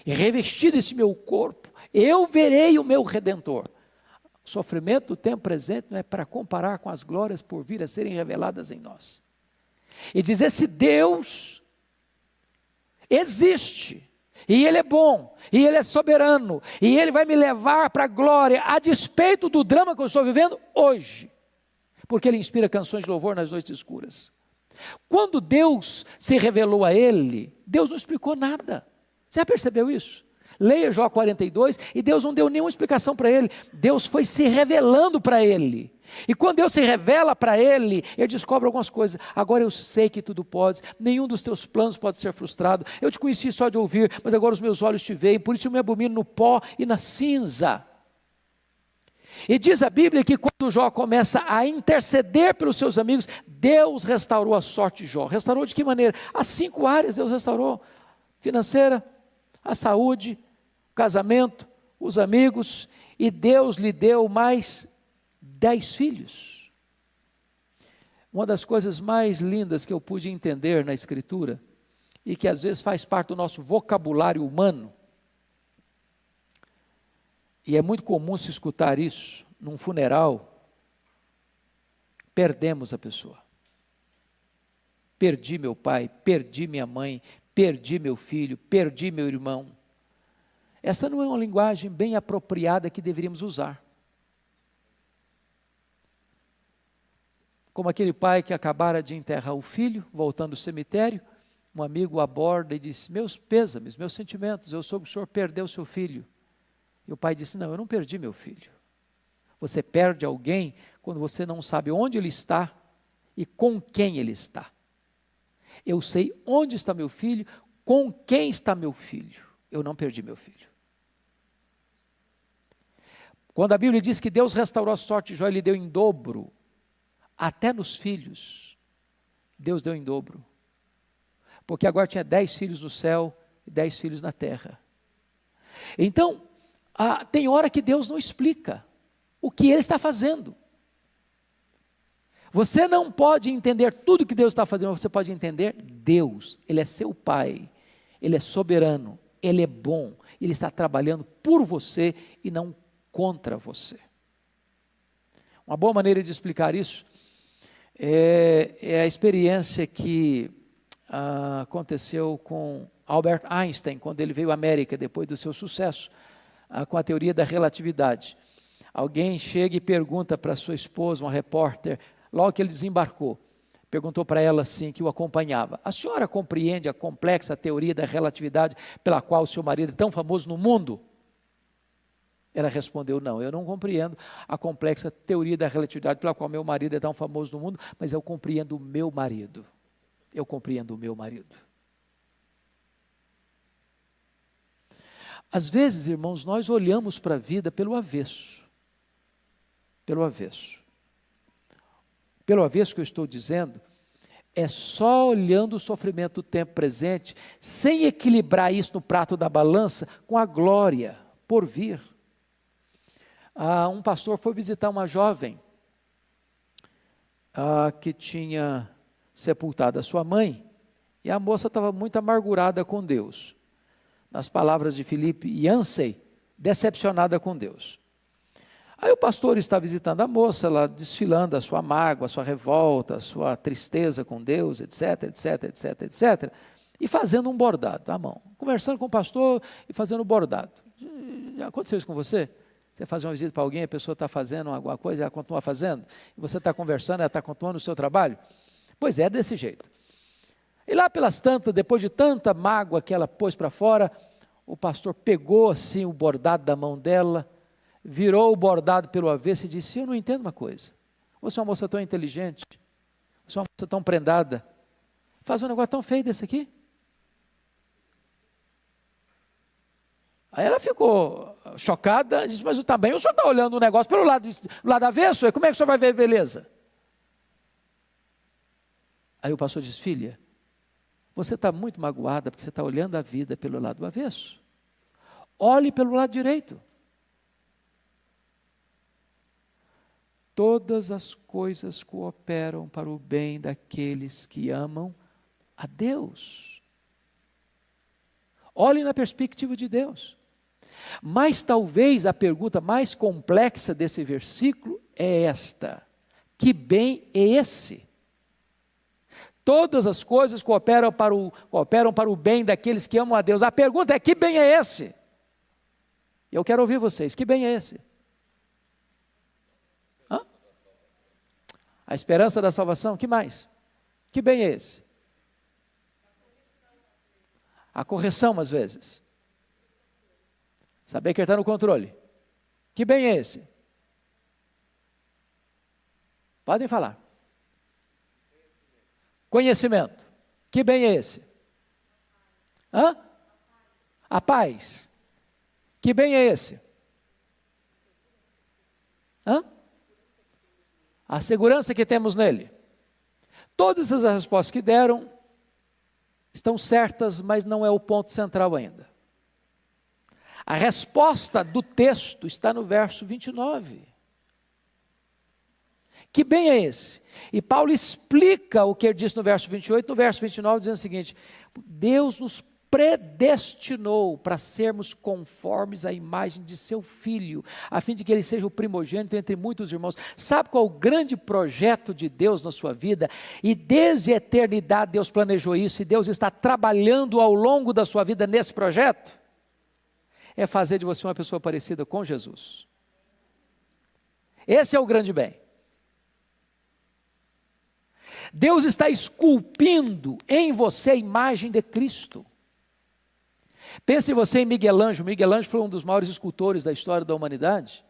Speaker 1: e revestido esse meu corpo, eu verei o meu Redentor. O sofrimento do tempo presente não é para comparar com as glórias por vir a serem reveladas em nós. E dizer: se Deus existe, e Ele é bom, e Ele é soberano, e Ele vai me levar para a glória, a despeito do drama que eu estou vivendo hoje, porque Ele inspira canções de louvor nas noites escuras. Quando Deus se revelou a ele, Deus não explicou nada. Você já percebeu isso? Leia Jó 42, e Deus não deu nenhuma explicação para ele, Deus foi se revelando para ele. E quando Deus se revela para ele, ele descobre algumas coisas. Agora eu sei que tudo podes, nenhum dos teus planos pode ser frustrado. Eu te conheci só de ouvir, mas agora os meus olhos te veem, por isso eu me abomino no pó e na cinza. E diz a Bíblia que quando Jó começa a interceder pelos seus amigos, Deus restaurou a sorte de Jó. Restaurou de que maneira? As 5 áreas Deus restaurou: financeira, a saúde, o casamento, os amigos, e Deus lhe deu mais 10 filhos. Uma das coisas mais lindas que eu pude entender na Escritura, e que às vezes faz parte do nosso vocabulário humano, e é muito comum se escutar isso num funeral, perdemos a pessoa. Perdi meu pai, perdi minha mãe, perdi meu filho, perdi meu irmão. Essa não é uma linguagem bem apropriada que deveríamos usar. Como aquele pai que acabara de enterrar o filho, voltando do cemitério, um amigo o aborda e disse: meus pêsames, meus sentimentos, eu soube que o senhor perdeu seu filho. E o pai disse: não, eu não perdi meu filho. Você perde alguém quando você não sabe onde ele está e com quem ele está. Eu sei onde está meu filho, com quem está meu filho. Eu não perdi meu filho. Quando a Bíblia diz que Deus restaurou a sorte de Jó, Ele deu em dobro, até nos filhos, Deus deu em dobro. Porque agora tinha 10 filhos no céu e 10 filhos na terra. Então, tem hora que Deus não explica o que Ele está fazendo. Você não pode entender tudo que Deus está fazendo, mas você pode entender Deus. Ele é seu Pai, Ele é soberano, Ele é bom, Ele está trabalhando por você e não contra você. Uma boa maneira de explicar isso é a experiência que aconteceu com Albert Einstein, quando ele veio à América, depois do seu sucesso com a teoria da relatividade. Alguém chega e pergunta para sua esposa, uma repórter, logo que ele desembarcou, perguntou para ela assim, que o acompanhava: a senhora compreende a complexa teoria da relatividade pela qual o seu marido é tão famoso no mundo? Ela respondeu: não, eu não compreendo a complexa teoria da relatividade pela qual meu marido é tão famoso no mundo, mas eu compreendo o meu marido. Eu compreendo o meu marido. Às vezes, irmãos, nós olhamos para a vida pelo avesso. Pelo avesso. Pelo avesso que eu estou dizendo, é só olhando o sofrimento do tempo presente, sem equilibrar isso no prato da balança com a glória por vir. Um pastor foi visitar uma jovem que tinha sepultado a sua mãe, e a moça estava muito amargurada com Deus. Nas palavras de Philip Yancey, decepcionada com Deus. Aí o pastor está visitando a moça, ela desfilando a sua mágoa, a sua revolta, a sua tristeza com Deus, etc, etc, etc, etc, e fazendo um bordado à mão, conversando com o pastor e fazendo bordado. Já aconteceu isso com você? Você faz uma visita para alguém, a pessoa está fazendo alguma coisa, ela continua fazendo, e você está conversando, ela está continuando o seu trabalho? Pois é, desse jeito. E lá pelas tantas, depois de tanta mágoa que ela pôs para fora, o pastor pegou assim o bordado da mão dela, virou o bordado pelo avesso e disse: eu não entendo uma coisa, você é uma moça tão inteligente, você é uma moça tão prendada, faz um negócio tão feio desse aqui. Aí ela ficou chocada, disse: mas também o senhor está olhando o negócio pelo lado avesso, como é que o senhor vai ver beleza? Aí o pastor disse: filha, você está muito magoada porque você está olhando a vida pelo lado avesso. Olhe pelo lado direito. Todas as coisas cooperam para o bem daqueles que amam a Deus. Olhe na perspectiva de Deus. Mas talvez a pergunta mais complexa desse versículo é esta: que bem é esse? Todas as coisas cooperam para o bem daqueles que amam a Deus. A pergunta é: que bem é esse? Eu quero ouvir vocês, que bem é esse? A esperança da salvação, que mais? Que bem é esse? A correção, às vezes. Saber que ele está no controle. Que bem é esse? Podem falar. Conhecimento. Que bem é esse? A paz. Que bem é esse? A segurança que temos nele. Todas as respostas que deram estão certas, mas não é o ponto central ainda. A resposta do texto está no verso 29. Que bem é esse? E Paulo explica o que ele disse no verso 28, no verso 29, dizendo o seguinte: Deus nos predestinou para sermos conformes à imagem de seu Filho, a fim de que ele seja o primogênito entre muitos irmãos. Sabe qual é o grande projeto de Deus na sua vida? E desde a eternidade Deus planejou isso, e Deus está trabalhando ao longo da sua vida nesse projeto. É fazer de você uma pessoa parecida com Jesus. Esse é o grande bem. Deus está esculpindo em você a imagem de Cristo. Pense você em Miguel Ângelo. Miguel Ângelo foi um dos maiores escultores da história da humanidade.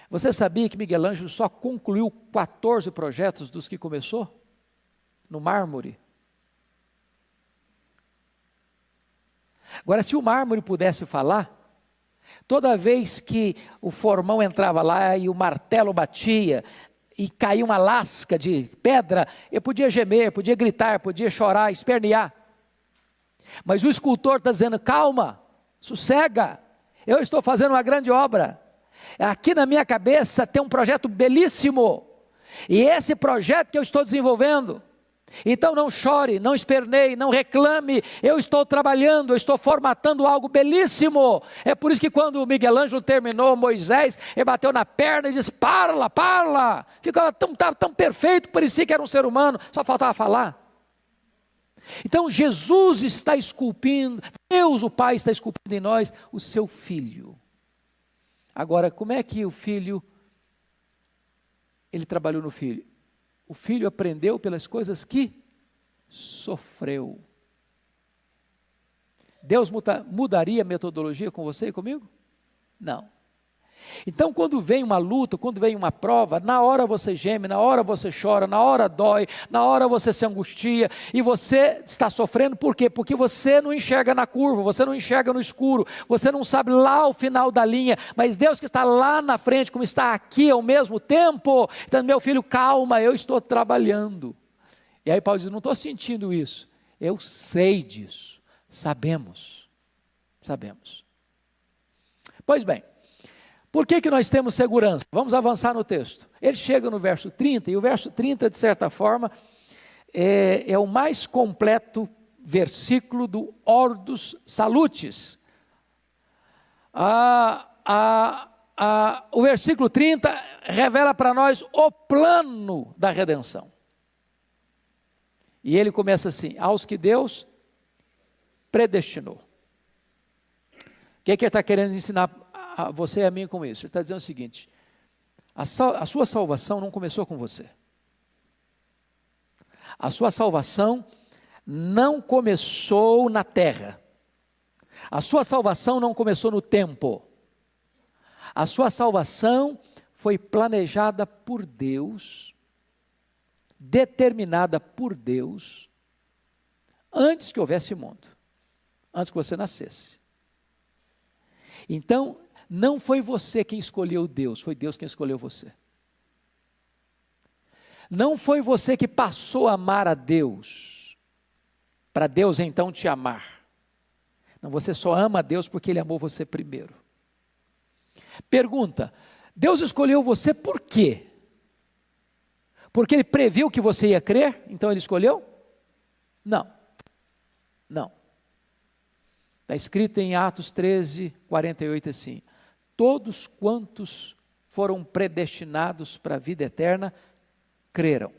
Speaker 1: Você sabia que Miguel Ângelo só concluiu 14 projetos dos que começou? No mármore. Agora, se o mármore pudesse falar, toda vez que o formão entrava lá e o martelo batia, e caía uma lasca de pedra, eu podia gemer, podia gritar, podia chorar, espernear. Mas o escultor está dizendo: calma, sossega, eu estou fazendo uma grande obra. Aqui na minha cabeça tem um projeto belíssimo, e esse projeto que eu estou desenvolvendo. Então não chore, não esperneie, não reclame, eu estou trabalhando, eu estou formatando algo belíssimo. É por isso que quando o Miguel Ângelo terminou Moisés, ele bateu na perna e disse: parla, parla. Ficava tão perfeito que parecia que era um ser humano, só faltava falar. Então Jesus está esculpindo, Deus o Pai está esculpindo em nós o seu Filho. Agora, como é que o Filho, ele trabalhou no Filho? O Filho aprendeu pelas coisas que sofreu. Deus mudaria a metodologia com você e comigo? Não. Então, quando vem uma luta, quando vem uma prova, na hora você geme, na hora você chora, na hora dói, na hora você se angustia, e você está sofrendo, por quê? Porque você não enxerga na curva, você não enxerga no escuro, você não sabe lá o final da linha, mas Deus que está lá na frente, como está aqui ao mesmo tempo, então, meu filho, calma, eu estou trabalhando. E aí Paulo diz: não estou sentindo isso, eu sei disso, sabemos. Pois bem, por que nós temos segurança? Vamos avançar no texto. Ele chega no verso 30, e o verso 30, de certa forma, é o mais completo versículo do Ordo Salutis. O versículo 30 revela para nós o plano da redenção. E ele começa assim: aos que Deus predestinou. O que ele está querendo ensinar a você e a mim com isso? Ele está dizendo o seguinte: a sua salvação não começou com você. A sua salvação não começou na terra. A sua salvação não começou no tempo. A sua salvação foi planejada por Deus, determinada por Deus, antes que houvesse mundo, antes que você nascesse. Então, não foi você quem escolheu Deus, foi Deus quem escolheu você. Não foi você que passou a amar a Deus, para Deus então te amar. Não, você só ama a Deus porque Ele amou você primeiro. Pergunta: Deus escolheu você por quê? Porque Ele previu que você ia crer, então Ele escolheu? Não. Está escrito em Atos 13, 48 assim: todos quantos foram predestinados para a vida eterna, creram.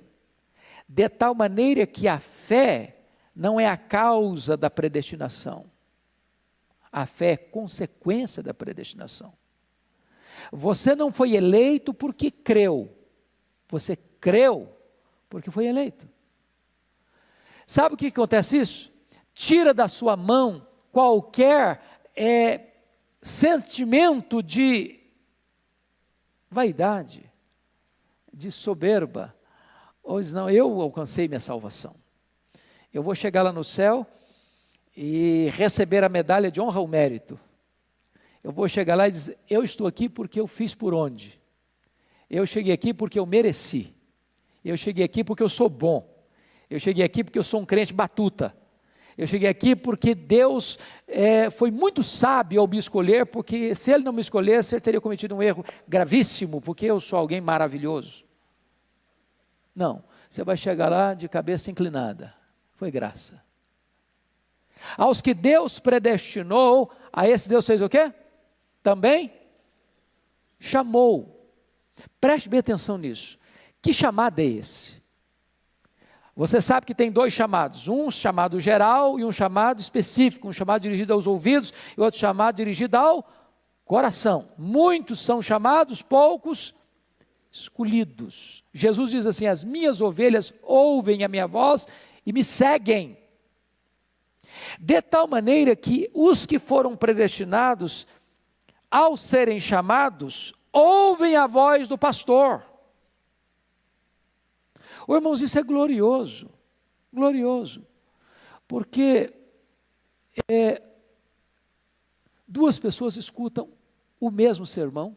Speaker 1: De tal maneira que a fé não é a causa da predestinação. A fé é consequência da predestinação. Você não foi eleito porque creu. Você creu porque foi eleito. Sabe o que acontece isso? Tira da sua mão qualquer sentimento de vaidade, de soberba, ou diz: não, eu alcancei minha salvação, eu vou chegar lá no céu e receber a medalha de honra ao mérito, eu vou chegar lá e dizer: eu estou aqui porque eu fiz por onde, eu cheguei aqui porque eu mereci, eu cheguei aqui porque eu sou bom, eu cheguei aqui porque eu sou um crente batuta, eu cheguei aqui porque Deus foi muito sábio ao me escolher, porque se Ele não me escolhesse, Ele teria cometido um erro gravíssimo, porque eu sou alguém maravilhoso. Não, você vai chegar lá de cabeça inclinada, foi graça. Aos que Deus predestinou, a esse Deus fez o quê? Também chamou. Preste bem atenção nisso. Que chamado é esse? Você sabe que tem dois chamados, um chamado geral e um chamado específico, um chamado dirigido aos ouvidos e outro chamado dirigido ao coração. Muitos são chamados, poucos escolhidos. Jesus diz assim: as minhas ovelhas ouvem a minha voz e me seguem. De tal maneira que os que foram predestinados, ao serem chamados, ouvem a voz do pastor. Irmãos, isso é glorioso, glorioso, porque duas pessoas escutam o mesmo sermão,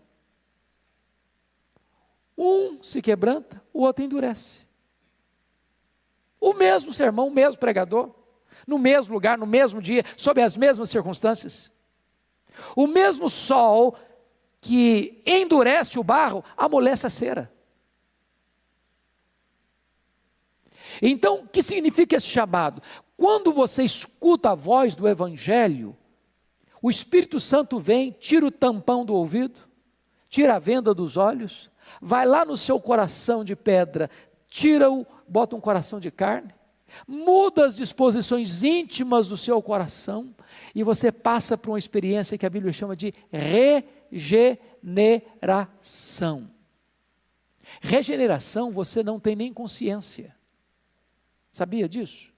Speaker 1: um se quebranta, o outro endurece. O mesmo sermão, o mesmo pregador, no mesmo lugar, no mesmo dia, sob as mesmas circunstâncias. O mesmo sol que endurece o barro, amolece a cera. Então, o que significa esse chamado? Quando você escuta a voz do Evangelho, o Espírito Santo vem, tira o tampão do ouvido, tira a venda dos olhos, vai lá no seu coração de pedra, tira-o, bota um coração de carne, muda as disposições íntimas do seu coração, e você passa por uma experiência que a Bíblia chama de regeneração. Regeneração você não tem nem consciência. Sabia disso?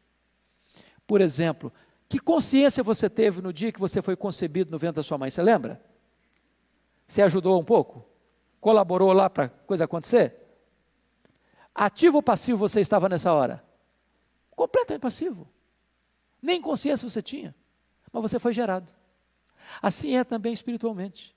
Speaker 1: Por exemplo, que consciência você teve no dia que você foi concebido no ventre da sua mãe? Você lembra? Você ajudou um pouco? Colaborou lá para a coisa acontecer? Ativo ou passivo você estava nessa hora? Completamente passivo. Nem consciência você tinha, mas você foi gerado. Assim é também espiritualmente.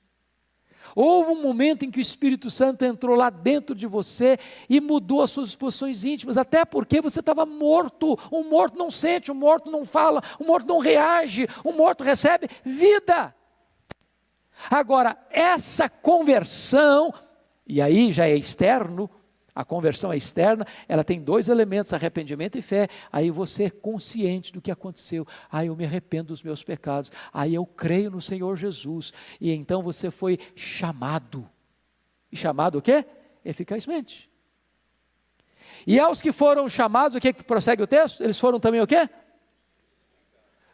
Speaker 1: Houve um momento em que o Espírito Santo entrou lá dentro de você e mudou as suas disposições íntimas, até porque você estava morto. Um morto não sente, um morto não fala, um morto não reage, um morto recebe vida. Agora, essa conversão, e aí já é externo, a conversão é externa, ela tem dois elementos, arrependimento e fé. Aí você é consciente do que aconteceu. Aí eu me arrependo dos meus pecados. Aí eu creio no Senhor Jesus. E então você foi chamado. E chamado o quê? Eficazmente. E aos que foram chamados, o que prossegue o texto? Eles foram também o quê?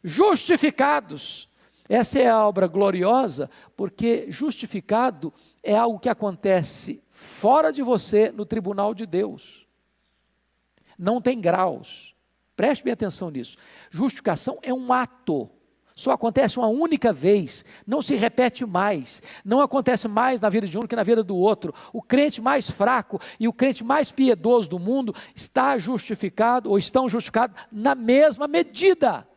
Speaker 1: Justificados. Essa é a obra gloriosa, porque justificado é algo que acontece fora de você, no tribunal de Deus. Não tem graus. Preste bem atenção nisso. Justificação é um ato. Só acontece uma única vez. Não se repete mais. Não acontece mais na vida de um que na vida do outro. O crente mais fraco e o crente mais piedoso do mundo está justificado, ou estão justificados na mesma medida.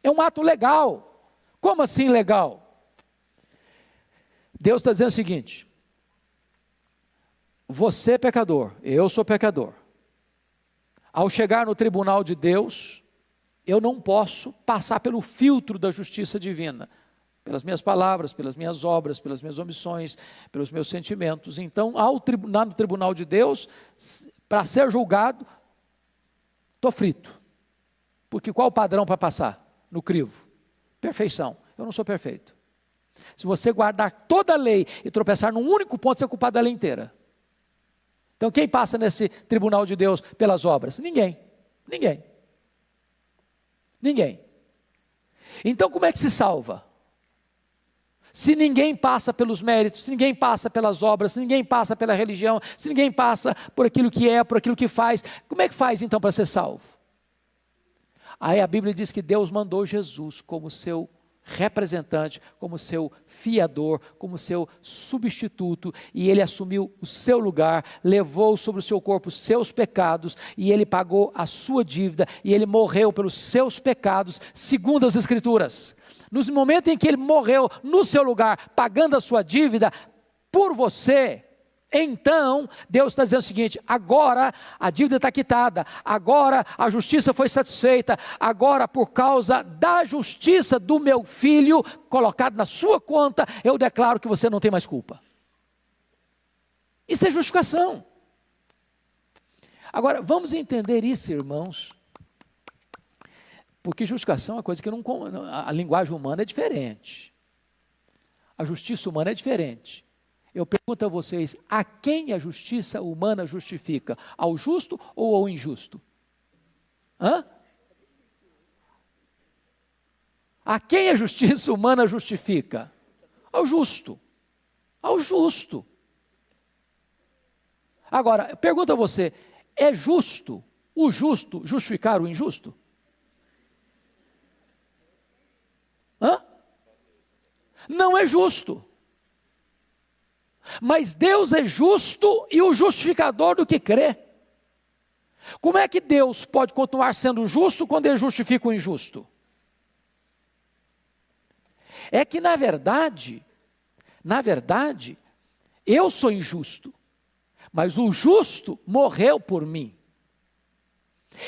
Speaker 1: É um ato legal. Como assim legal? Deus está dizendo o seguinte: você é pecador, eu sou pecador. Ao chegar no tribunal de Deus, eu não posso passar pelo filtro da justiça divina, pelas minhas palavras, pelas minhas obras, pelas minhas omissões, pelos meus sentimentos. Então, no tribunal de Deus, para ser julgado, estou frito. Porque qual o padrão para passar? No crivo. Perfeição. Eu não sou perfeito. Se você guardar toda a lei e tropeçar num único ponto, você é culpado da lei inteira. Então quem passa nesse tribunal de Deus pelas obras? Ninguém. Ninguém. Ninguém. Então como é que se salva? Se ninguém passa pelos méritos, se ninguém passa pelas obras, se ninguém passa pela religião, se ninguém passa por aquilo que é, por aquilo que faz, como é que faz então para ser salvo? Aí a Bíblia diz que Deus mandou Jesus como seu representante, como seu fiador, como seu substituto, e ele assumiu o seu lugar, levou sobre o seu corpo os seus pecados, e ele pagou a sua dívida, e ele morreu pelos seus pecados, segundo as Escrituras. No momento em que ele morreu no seu lugar, pagando a sua dívida por você, então Deus está dizendo o seguinte: agora a dívida está quitada, agora a justiça foi satisfeita, agora por causa da justiça do meu filho, colocado na sua conta, eu declaro que você não tem mais culpa. Isso é justificação. Agora, vamos entender isso, irmãos, Porque justificação é uma coisa que não, a linguagem humana é diferente. A justiça humana é diferente. Eu pergunto a vocês, a quem a justiça humana justifica? Ao justo ou ao injusto? Hã? A quem a justiça humana justifica? Ao justo. Ao justo. Agora, eu pergunto a você, é justo o justo justificar o injusto? Hã? Não é justo. Mas Deus é justo e o justificador do que crê. Como é que Deus pode continuar sendo justo quando Ele justifica o injusto? É que na verdade, eu sou injusto, mas o justo morreu por mim.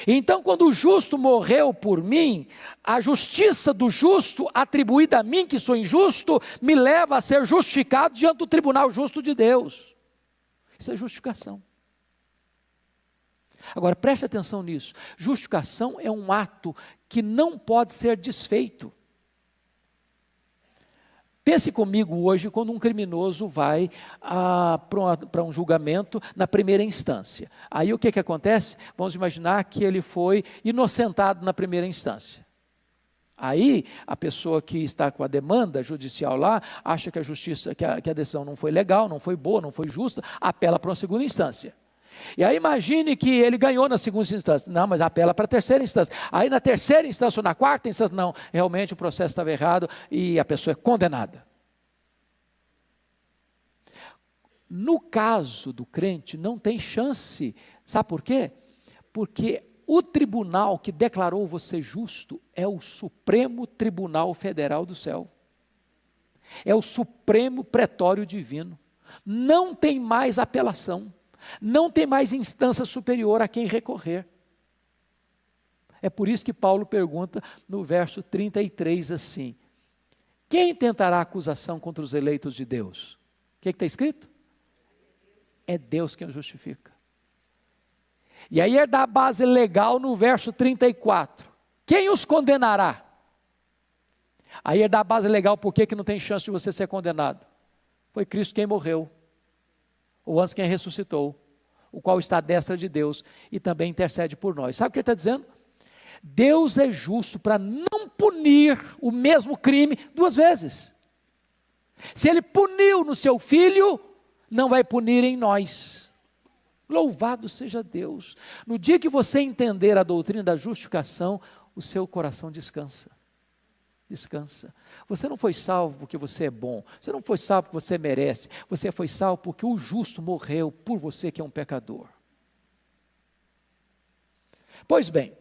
Speaker 1: Então, quando o justo morreu por mim, a justiça do justo atribuída a mim, que sou injusto, me leva a ser justificado diante do tribunal justo de Deus. Isso é justificação. Agora, preste atenção nisso. Justificação é um ato que não pode ser desfeito. Pense comigo hoje quando um criminoso vai para um julgamento na primeira instância. Aí o que acontece? Vamos imaginar que ele foi inocentado na primeira instância. Aí a pessoa que está com a demanda judicial lá, acha que a justiça, que a decisão não foi legal, não foi boa, não foi justa, apela para uma segunda instância. E aí imagine que ele ganhou na segunda instância, não, mas apela para a terceira instância. Aí na terceira instância ou na quarta instância, não, realmente o processo estava errado e a pessoa é condenada. No caso do crente não tem chance, sabe por quê? Porque o tribunal que declarou você justo é o Supremo Tribunal Federal do céu. É o Supremo Pretório Divino. Não tem mais apelação. Não tem mais instância superior a quem recorrer. É por isso que Paulo pergunta no verso 33 assim: quem tentará acusação contra os eleitos de Deus? O que está escrito? É Deus quem os justifica. E aí ele dá a base legal no verso 34. Quem os condenará? Aí ele dá a base legal por que não tem chance de você ser condenado. Foi Cristo quem morreu. Ou antes quem ressuscitou, o qual está à destra de Deus e também intercede por nós. Sabe o que ele está dizendo? Deus é justo para não punir o mesmo crime duas vezes. Se Ele puniu no seu Filho, não vai punir em nós. Louvado seja Deus. No dia que você entender a doutrina da justificação, o seu coração descansa. Descansa. Você não foi salvo porque você é bom, você não foi salvo porque você merece, você foi salvo porque o justo morreu por você que é um pecador. Pois bem,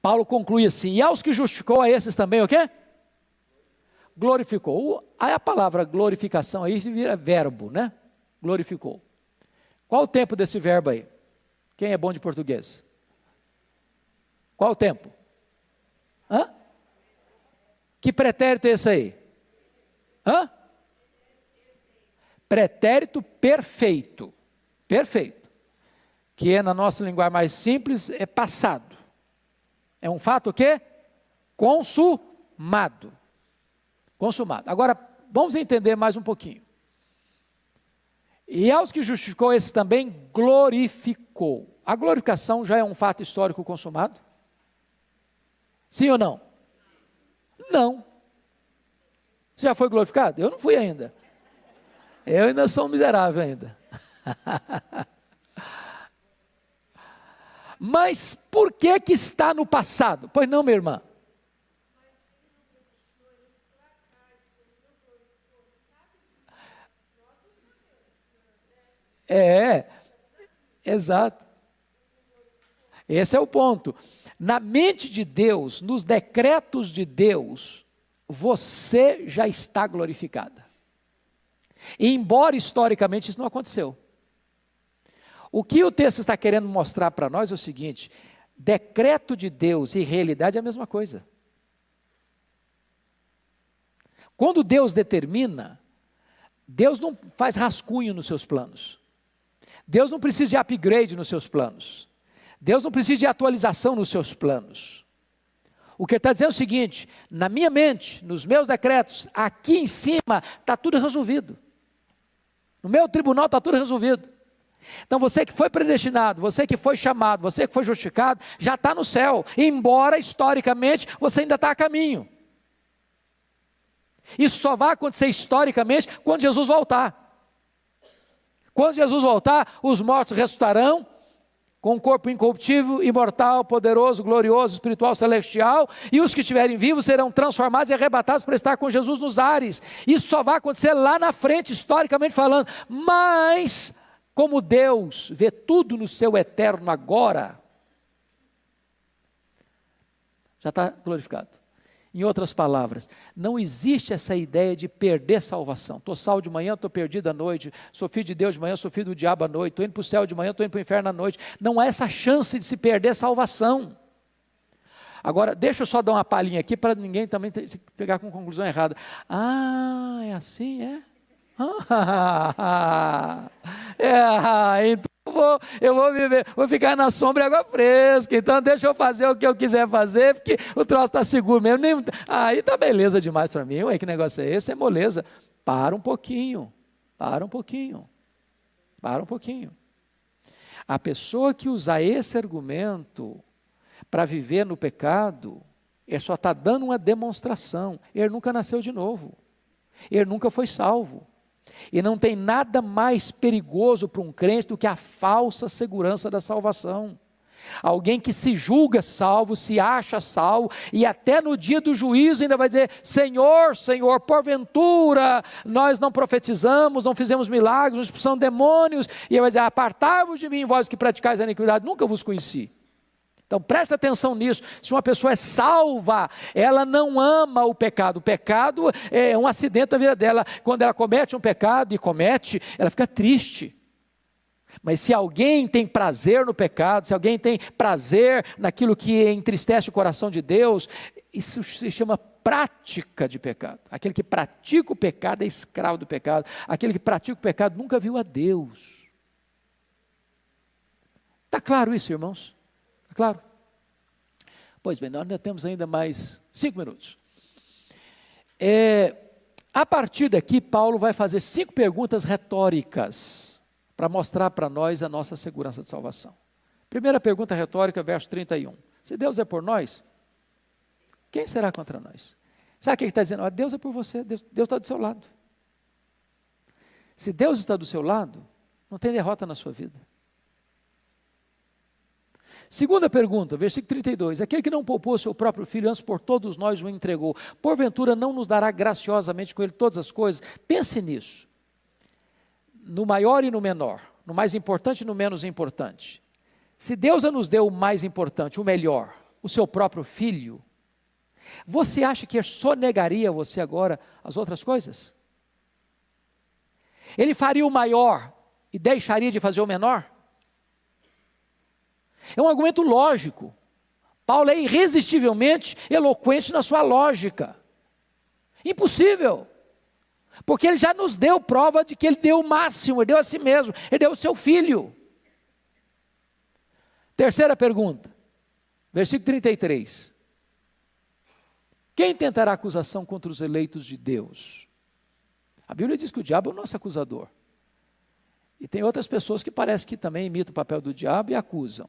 Speaker 1: Paulo conclui assim: e aos que justificou, a esses também o quê? Glorificou. Aí a palavra glorificação aí vira verbo, né? Glorificou. Qual o tempo desse verbo aí? Quem é bom de português? Qual o tempo? Hã? Que pretérito é esse aí? Hã? Pretérito perfeito. Perfeito. Que é, na nossa linguagem mais simples, é passado. É um fato o quê? Consumado. Consumado. Agora, vamos entender mais um pouquinho. E aos que justificou, esse também glorificou. A glorificação já é um fato histórico consumado? Sim ou não? Não. Você já foi glorificado? Eu não fui ainda. Eu ainda sou um miserável ainda. Mas por que que está no passado? Pois não, minha irmã? Exato. Esse é o ponto. Na mente de Deus, nos decretos de Deus, você já está glorificada. E embora historicamente isso não aconteceu. O que o texto está querendo mostrar para nós é o seguinte: decreto de Deus e realidade é a mesma coisa. Quando Deus determina, Deus não faz rascunho nos seus planos. Deus não precisa de upgrade nos seus planos. Deus não precisa de atualização nos seus planos. O que ele está dizendo é o seguinte: na minha mente, nos meus decretos, aqui em cima, está tudo resolvido. No meu tribunal está tudo resolvido. Então você que foi predestinado, você que foi chamado, você que foi justificado, já está no céu, embora historicamente você ainda está a caminho. Isso só vai acontecer historicamente quando Jesus voltar. Quando Jesus voltar, os mortos ressuscitarão, com um corpo incorruptível, imortal, poderoso, glorioso, espiritual, celestial, e os que estiverem vivos serão transformados e arrebatados para estar com Jesus nos ares. Isso só vai acontecer lá na frente, historicamente falando, mas como Deus vê tudo no seu eterno agora, já está glorificado. Em outras palavras, não existe essa ideia de perder salvação. Estou salvo de manhã, estou perdido à noite, sou filho de Deus de manhã, sou filho do diabo à noite, estou indo para o céu de manhã, estou indo para o inferno à noite. Não há essa chance de se perder salvação. Agora, deixa eu só dar uma palhinha aqui para ninguém também pegar com conclusão errada. Ah, é assim, é? Então eu vou viver, vou ficar na sombra e água fresca, então deixa eu fazer o que eu quiser fazer, porque o troço está seguro mesmo, aí está beleza demais para mim. Ué, que negócio é esse? É moleza. Para um pouquinho. A pessoa que usa esse argumento para viver no pecado, ele só está dando uma demonstração, ele nunca nasceu de novo, ele nunca foi salvo. E não tem nada mais perigoso para um crente do que a falsa segurança da salvação. Alguém que se julga salvo, se acha salvo, e até no dia do juízo ainda vai dizer: Senhor, Senhor, porventura nós não profetizamos, não fizemos milagres, não expulsamos demônios, e ele vai dizer: apartai-vos de mim, vós que praticais a iniquidade, nunca vos conheci. Então presta atenção nisso. Se uma pessoa é salva, ela não ama o pecado é um acidente da vida dela. Quando ela comete um pecado, e comete, ela fica triste. Mas se alguém tem prazer no pecado, se alguém tem prazer naquilo que entristece o coração de Deus, isso se chama prática de pecado. Aquele que pratica o pecado é escravo do pecado. Aquele que pratica o pecado nunca viu a Deus. Está claro isso, irmãos? Claro? Pois bem, nós ainda temos ainda mais 5 minutos. A partir daqui, Paulo vai fazer 5 perguntas retóricas para mostrar para nós a nossa segurança de salvação. Primeira pergunta retórica, verso 31. Se Deus é por nós, quem será contra nós? Sabe o que ele está dizendo? Deus é por você, Deus está do seu lado. Se Deus está do seu lado, não tem derrota na sua vida. Segunda pergunta, versículo 32, aquele que não poupou seu próprio filho, antes por todos nós o entregou, porventura não nos dará graciosamente com ele todas as coisas? Pense nisso, no maior e no menor, no mais importante e no menos importante. Se Deus nos deu o mais importante, o melhor, o seu próprio filho, você acha que sonegaria você agora as outras coisas? Ele faria o maior e deixaria de fazer o menor? É um argumento lógico. Paulo é irresistivelmente eloquente na sua lógica. Impossível. Porque ele já nos deu prova de que ele deu o máximo, ele deu a si mesmo, ele deu o seu filho. Terceira pergunta, versículo 33. Quem tentará acusação contra os eleitos de Deus? A Bíblia diz que o diabo é o nosso acusador. E tem outras pessoas que parece que também imitam o papel do diabo e acusam.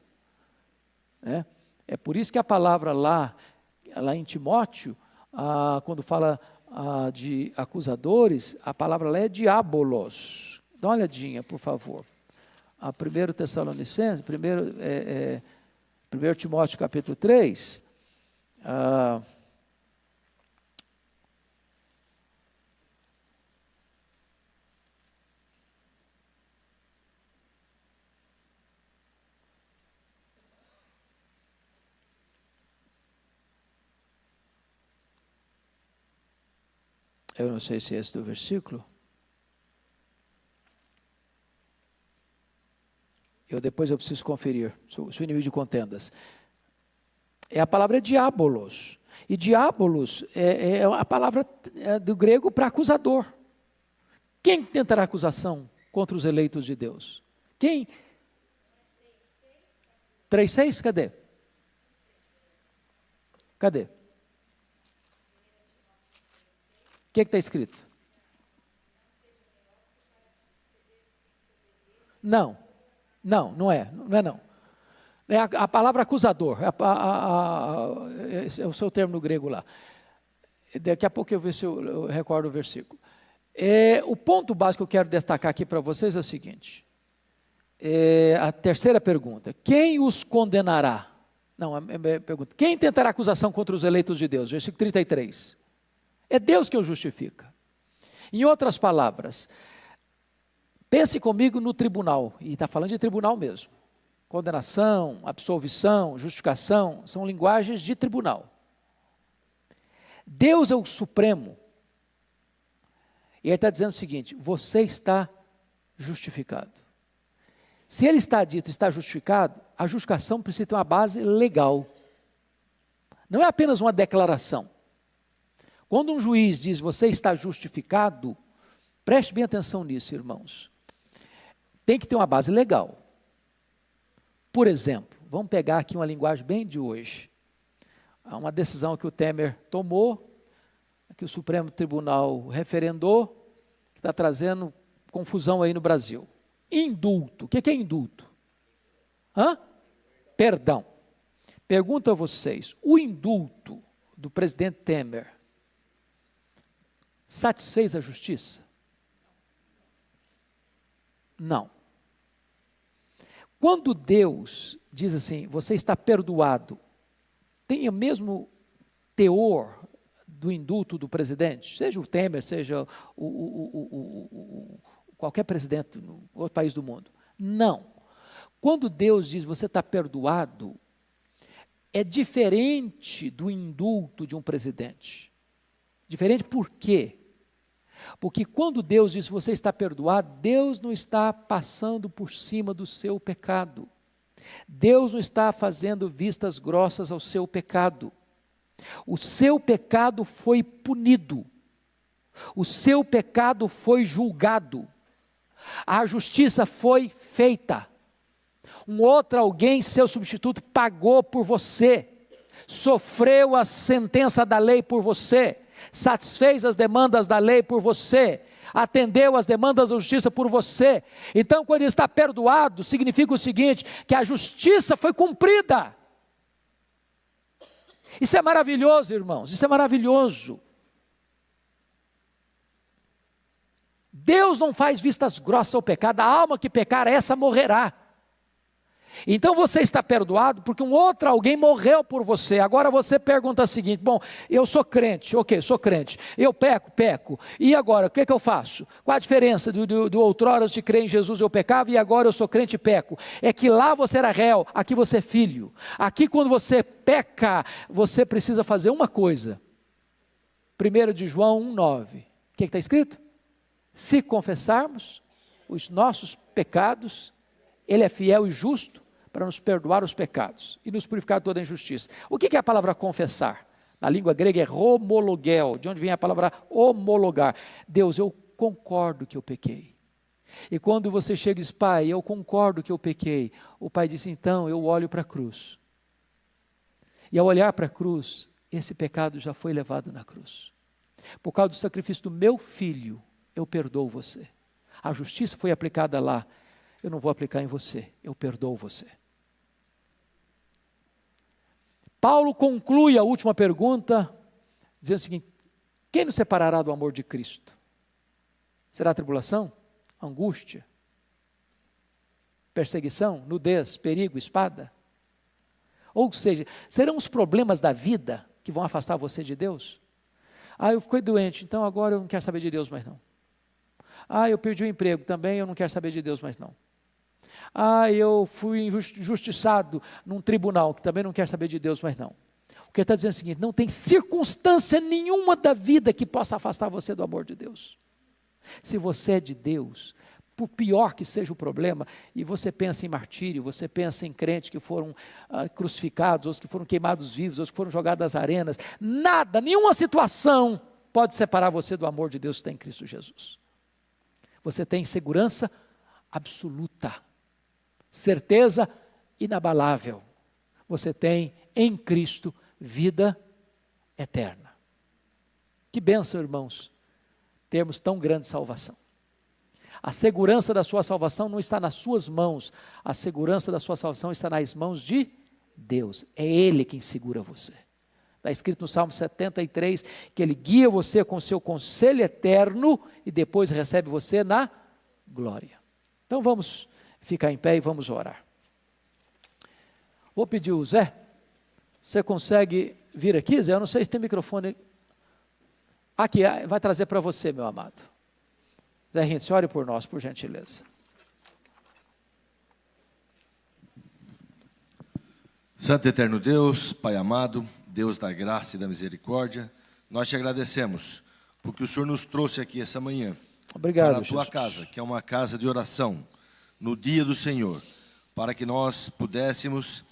Speaker 1: É por isso que a palavra lá em Timóteo, quando fala de acusadores, a palavra lá é diabolos. Dá uma olhadinha, por favor. 1 Tessalonicenses, 1 Timóteo capítulo 3, eu não sei se é esse do versículo. Depois eu preciso conferir. Sou inimigo de contendas. A palavra é diabolos. E diabolos é a palavra do grego para acusador. Quem tentará acusação contra os eleitos de Deus? Quem? 3,6? Cadê? que está escrito? Não, não é não. É a palavra acusador, esse é o seu termo no grego lá. Daqui a pouco eu ver se eu recordo o versículo. O ponto básico que eu quero destacar aqui para vocês é o seguinte. A terceira pergunta: quem os condenará? Não, a pergunta: quem tentará acusação contra os eleitos de Deus? Versículo 33. É Deus que os justifica. Em outras palavras, pense comigo no tribunal, e está falando de tribunal mesmo. Condenação, absolvição, justificação, são linguagens de tribunal. Deus é o Supremo. E Ele está dizendo o seguinte: você está justificado. Se Ele está dito, está justificado, a justificação precisa ter uma base legal. Não é apenas uma declaração. Quando um juiz diz, você está justificado, preste bem atenção nisso, irmãos. Tem que ter uma base legal. Por exemplo, vamos pegar aqui uma linguagem bem de hoje. Há uma decisão que o Temer tomou, que o Supremo Tribunal referendou, que está trazendo confusão aí no Brasil. Indulto. O que é indulto? Perdão. Pergunto a vocês, o indulto do presidente Temer satisfez a justiça? Não. Quando Deus diz assim, você está perdoado, tem o mesmo teor do indulto do presidente, seja o Temer, seja qualquer presidente no outro país do mundo? Não. Quando Deus diz você está perdoado, é diferente do indulto de um presidente. Diferente por quê? Porque quando Deus diz você está perdoado, Deus não está passando por cima do seu pecado. Deus não está fazendo vistas grossas ao seu pecado. O seu pecado foi punido. O seu pecado foi julgado. A justiça foi feita. Um outro alguém, seu substituto, pagou por você. Sofreu a sentença da lei por você. Satisfez as demandas da lei por você, atendeu as demandas da justiça por você. Então, quando ele está perdoado, significa o seguinte, que a justiça foi cumprida. Isso é maravilhoso, irmãos, isso é maravilhoso. Deus não faz vistas grossas ao pecado, a alma que pecar, essa morrerá. Então você está perdoado porque um outro alguém morreu por você. Agora você pergunta o seguinte, bom, eu sou crente, ok, sou crente, eu peco, e agora, o que eu faço? Qual a diferença do outrora antes de crer em Jesus eu pecava e agora eu sou crente e peco? É que lá você era réu, aqui você é filho. Aqui quando você peca, você precisa fazer uma coisa. 1 de João 1,9, o que está escrito? Se confessarmos os nossos pecados, Ele é fiel e justo para nos perdoar os pecados e nos purificar de toda injustiça. O que é a palavra confessar? Na língua grega é homologel, de onde vem a palavra homologar. Deus, eu concordo que eu pequei. E quando você chega e diz, Pai, eu concordo que eu pequei, o Pai diz, então eu olho para a cruz. E ao olhar para a cruz, esse pecado já foi levado na cruz. Por causa do sacrifício do meu filho, eu perdoo você. A justiça foi aplicada lá. Eu não vou aplicar em você, eu perdoo você. Paulo conclui a última pergunta, dizendo o seguinte, quem nos separará do amor de Cristo? Será tribulação? Angústia? Perseguição? Nudez? Perigo? Espada? Ou seja, serão os problemas da vida que vão afastar você de Deus? Eu fiquei doente, então agora eu não quero saber de Deus mais não. Eu perdi o emprego, também eu não quero saber de Deus mais não. Eu fui injustiçado num tribunal, que também não quer saber de Deus mais não. O que ele está dizendo é o seguinte, não tem circunstância nenhuma da vida que possa afastar você do amor de Deus. Se você é de Deus, por pior que seja o problema, e você pensa em martírio, você pensa em crentes que foram crucificados, ou que foram queimados vivos, ou que foram jogados às arenas, nada, nenhuma situação pode separar você do amor de Deus que está em Cristo Jesus. Você tem segurança absoluta, certeza inabalável. Você tem em Cristo vida eterna. Que bênção, irmãos, termos tão grande salvação. A segurança da sua salvação não está nas suas mãos, a segurança da sua salvação está nas mãos de Deus. É Ele quem segura você. Está escrito no Salmo 73, que Ele guia você com seu conselho eterno e depois recebe você na glória. Então vamos ficar em pé e vamos orar. Vou pedir o Zé, você consegue vir aqui, Zé? Eu não sei se tem microfone. Aqui, vai trazer para você, meu amado. Zé Rintz, ore por nós, por gentileza.
Speaker 2: Santo e eterno Deus, Pai amado, Deus da graça e da misericórdia, nós te agradecemos, porque o Senhor nos trouxe aqui essa manhã.
Speaker 1: Obrigado,
Speaker 2: para a tua
Speaker 1: Jesus.
Speaker 2: casa, que é uma casa de oração, no dia do Senhor, para que nós pudéssemos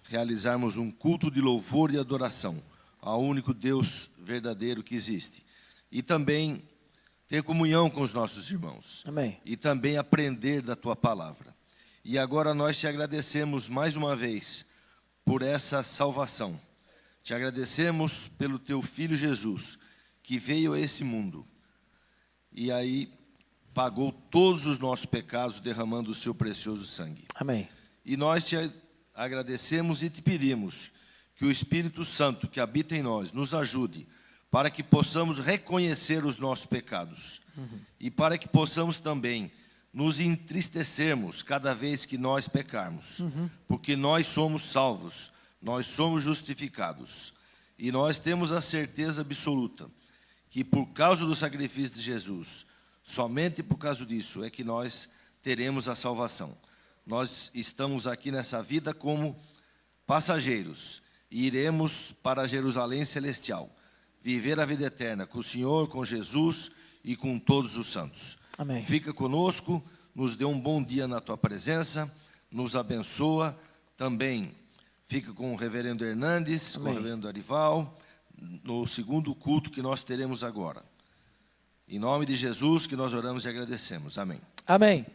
Speaker 2: realizarmos um culto de louvor e adoração ao único Deus verdadeiro que existe. E também ter comunhão com os nossos irmãos.
Speaker 1: Amém.
Speaker 2: E também aprender da tua palavra. E agora nós te agradecemos mais uma vez por essa salvação. Te agradecemos pelo teu Filho Jesus, que veio a esse mundo. E aí pagou todos os nossos pecados, derramando o seu precioso sangue.
Speaker 1: Amém.
Speaker 2: E nós te agradecemos e te pedimos que o Espírito Santo que habita em nós nos ajude para que possamos reconhecer os nossos pecados e para que possamos também nos entristecermos cada vez que nós pecarmos, porque nós somos salvos, nós somos justificados e nós temos a certeza absoluta que por causa do sacrifício de Jesus, somente por causa disso é que nós teremos a salvação. Nós estamos aqui nessa vida como passageiros e iremos para Jerusalém celestial, viver a vida eterna com o Senhor, com Jesus e com todos os santos.
Speaker 1: Amém.
Speaker 2: Fica conosco, nos dê um bom dia na tua presença, nos abençoa, também fica com o reverendo Hernandes,
Speaker 1: Amém.
Speaker 2: com o reverendo Arival, no segundo culto que nós teremos agora. Em nome de Jesus que nós oramos e agradecemos. Amém.
Speaker 1: Amém.